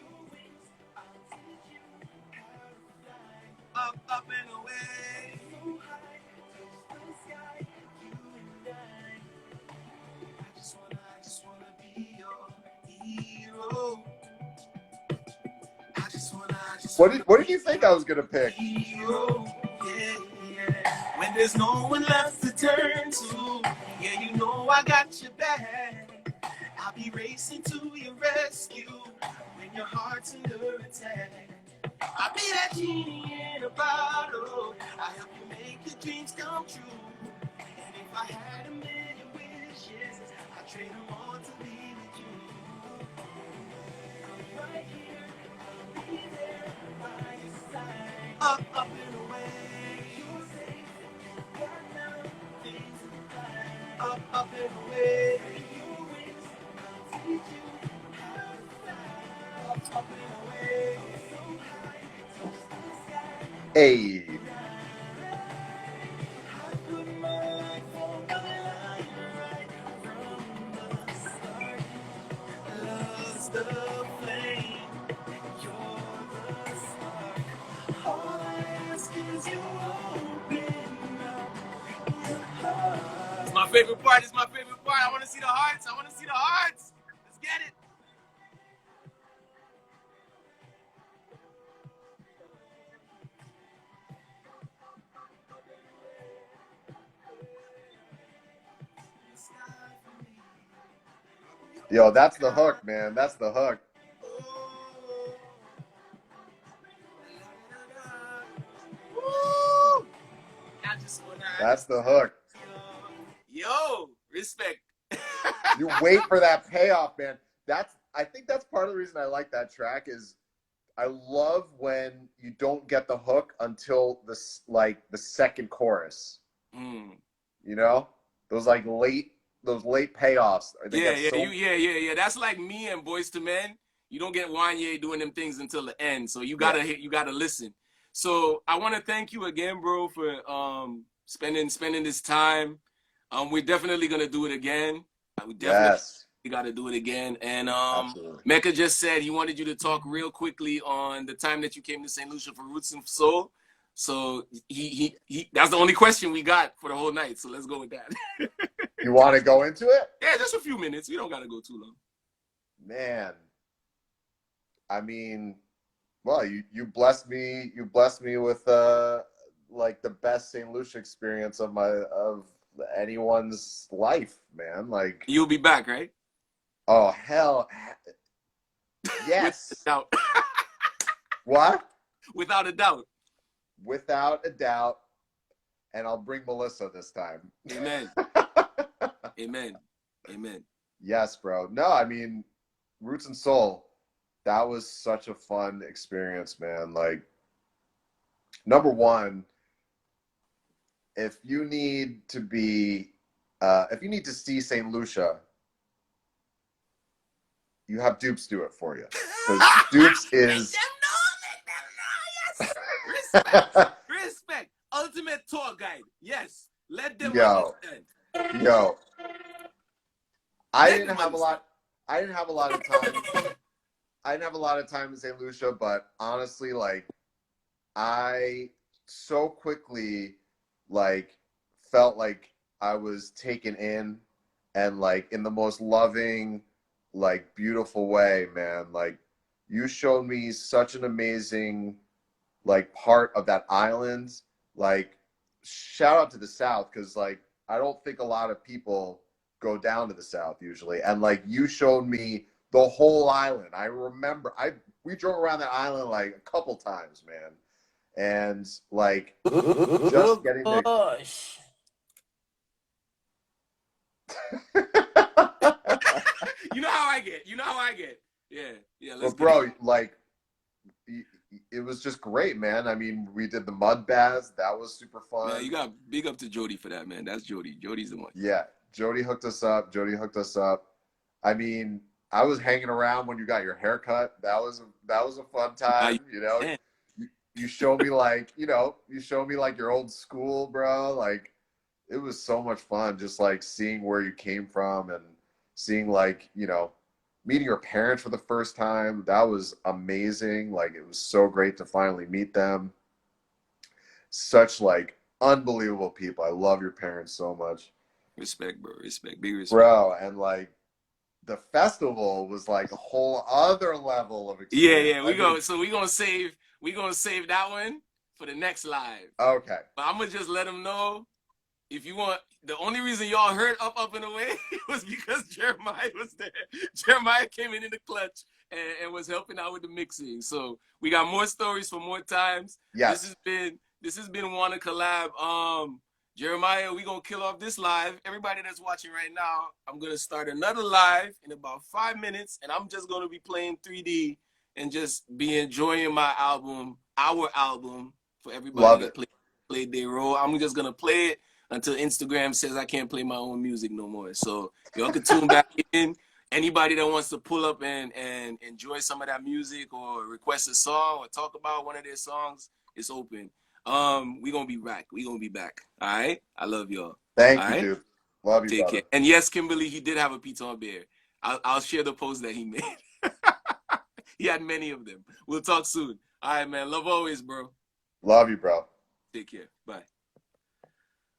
Up and away. I just wanna be your hero. What did you think I was gonna pick? Hero. Yeah, yeah. When there's no one left to turn to, yeah, you know I got your back. I'll be racing to your rescue when your heart's under attack. I'll be that genie in a bottle. I'll help you make your dreams come true. And if I had a million wishes, I'd trade them all to be with you. I'm right here, I'll be there by your side. Up and away. You're safe, got now, things are fine. Up and away. Your wings, I'll teach you how to fly. Up and away. So high, touch the sky. Hey. I put my part is my favorite part. I want to see the hearts. I want to see the hearts. Let's get it. Yo, that's the hook, man. That's the hook. That's the hook. Yo, respect. You wait for that payoff, man. I think that's part of the reason I like that track is I love when you don't get the hook until the second chorus. Mm. You know? Those late payoffs. Yeah. That's like me and Boys to Men. You don't get Wanye doing them things until the end. So you gotta listen. So I want to thank you again, bro, for spending this time. We're definitely gonna do it again. We gotta do it again. And Mecca just said he wanted you to talk real quickly on the time that you came to St. Lucia for Roots and Soul. So he that's the only question we got for the whole night. So let's go with that. You want to go into it? Yeah, just a few minutes. We don't gotta go too long. Man, I mean, well, you blessed me. You blessed me with the best St. Lucia experience of anyone's life, man. Like, you'll be back, right? Oh hell, yes. Without a doubt. What? Without a doubt. Without a doubt. And I'll bring Melissa this time. Amen. Amen. Amen. Yes, bro. No, I mean, Roots and Soul, that was such a fun experience, man. Like, number one, if you need to see St. Lucia, you have Dupes do it for you. Because Dupes is... Respect. Ultimate tour guide. Yes. Let them understand. I didn't have a lot of time. I didn't have a lot of time in St. Lucia, but honestly, like, I so quickly, like, felt like I was taken in and, like, in the most loving, like, beautiful way, man. Like, you showed me such an amazing, like, part of that island. Like, shout out to the South, because, like, I don't think a lot of people go down to the South usually. And, like, you showed me the whole island. I remember we drove around that island like a couple times, man. And, like, just getting to... You know how I get. Yeah. Let's bro, like, it was just great, man. I mean, we did the mud baths. That was super fun. Man, you got big up to Jody for that, man. That's Jody. Jody's the one. Yeah, Jody hooked us up. I mean, I was hanging around when you got your haircut. That was a fun time. You know, you showed me like your old school, bro. Like, it was so much fun, just like seeing where you came from and seeing, like, you know, meeting your parents for the first time. That was amazing. Like, it was so great to finally meet them. Such, like, unbelievable people. I love your parents so much. Respect, bro. Respect. Big respect. Bro, and, like, the festival was like a whole other level of experience. Yeah. We're gonna save that one for the next live. Okay. But I'm gonna just let them know, if you want, the only reason y'all heard Up and Away was because Jeremiah was there. Jeremiah came in the clutch and was helping out with the mixing. So we got more stories for more times. Yes. This has been Wanna Collab. Jeremiah, we're going to kill off this live. Everybody that's watching right now, I'm going to start another live in about 5 minutes, and I'm just going to be playing 3D and just be enjoying my album, our album, for everybody that played their role. I'm just going to play it until Instagram says I can't play my own music no more. So y'all can tune back in. Anybody that wants to pull up and enjoy some of that music or request a song or talk about one of their songs, it's open. We're gonna be back. All right. I love y'all. Thank you, dude. Love you. Take care. And yes, Kimberly, he did have a Piton bear. I'll share the post that he made. He had many of them. We'll talk soon. All right, man. Love always, bro. Love you, bro. Take care. Bye.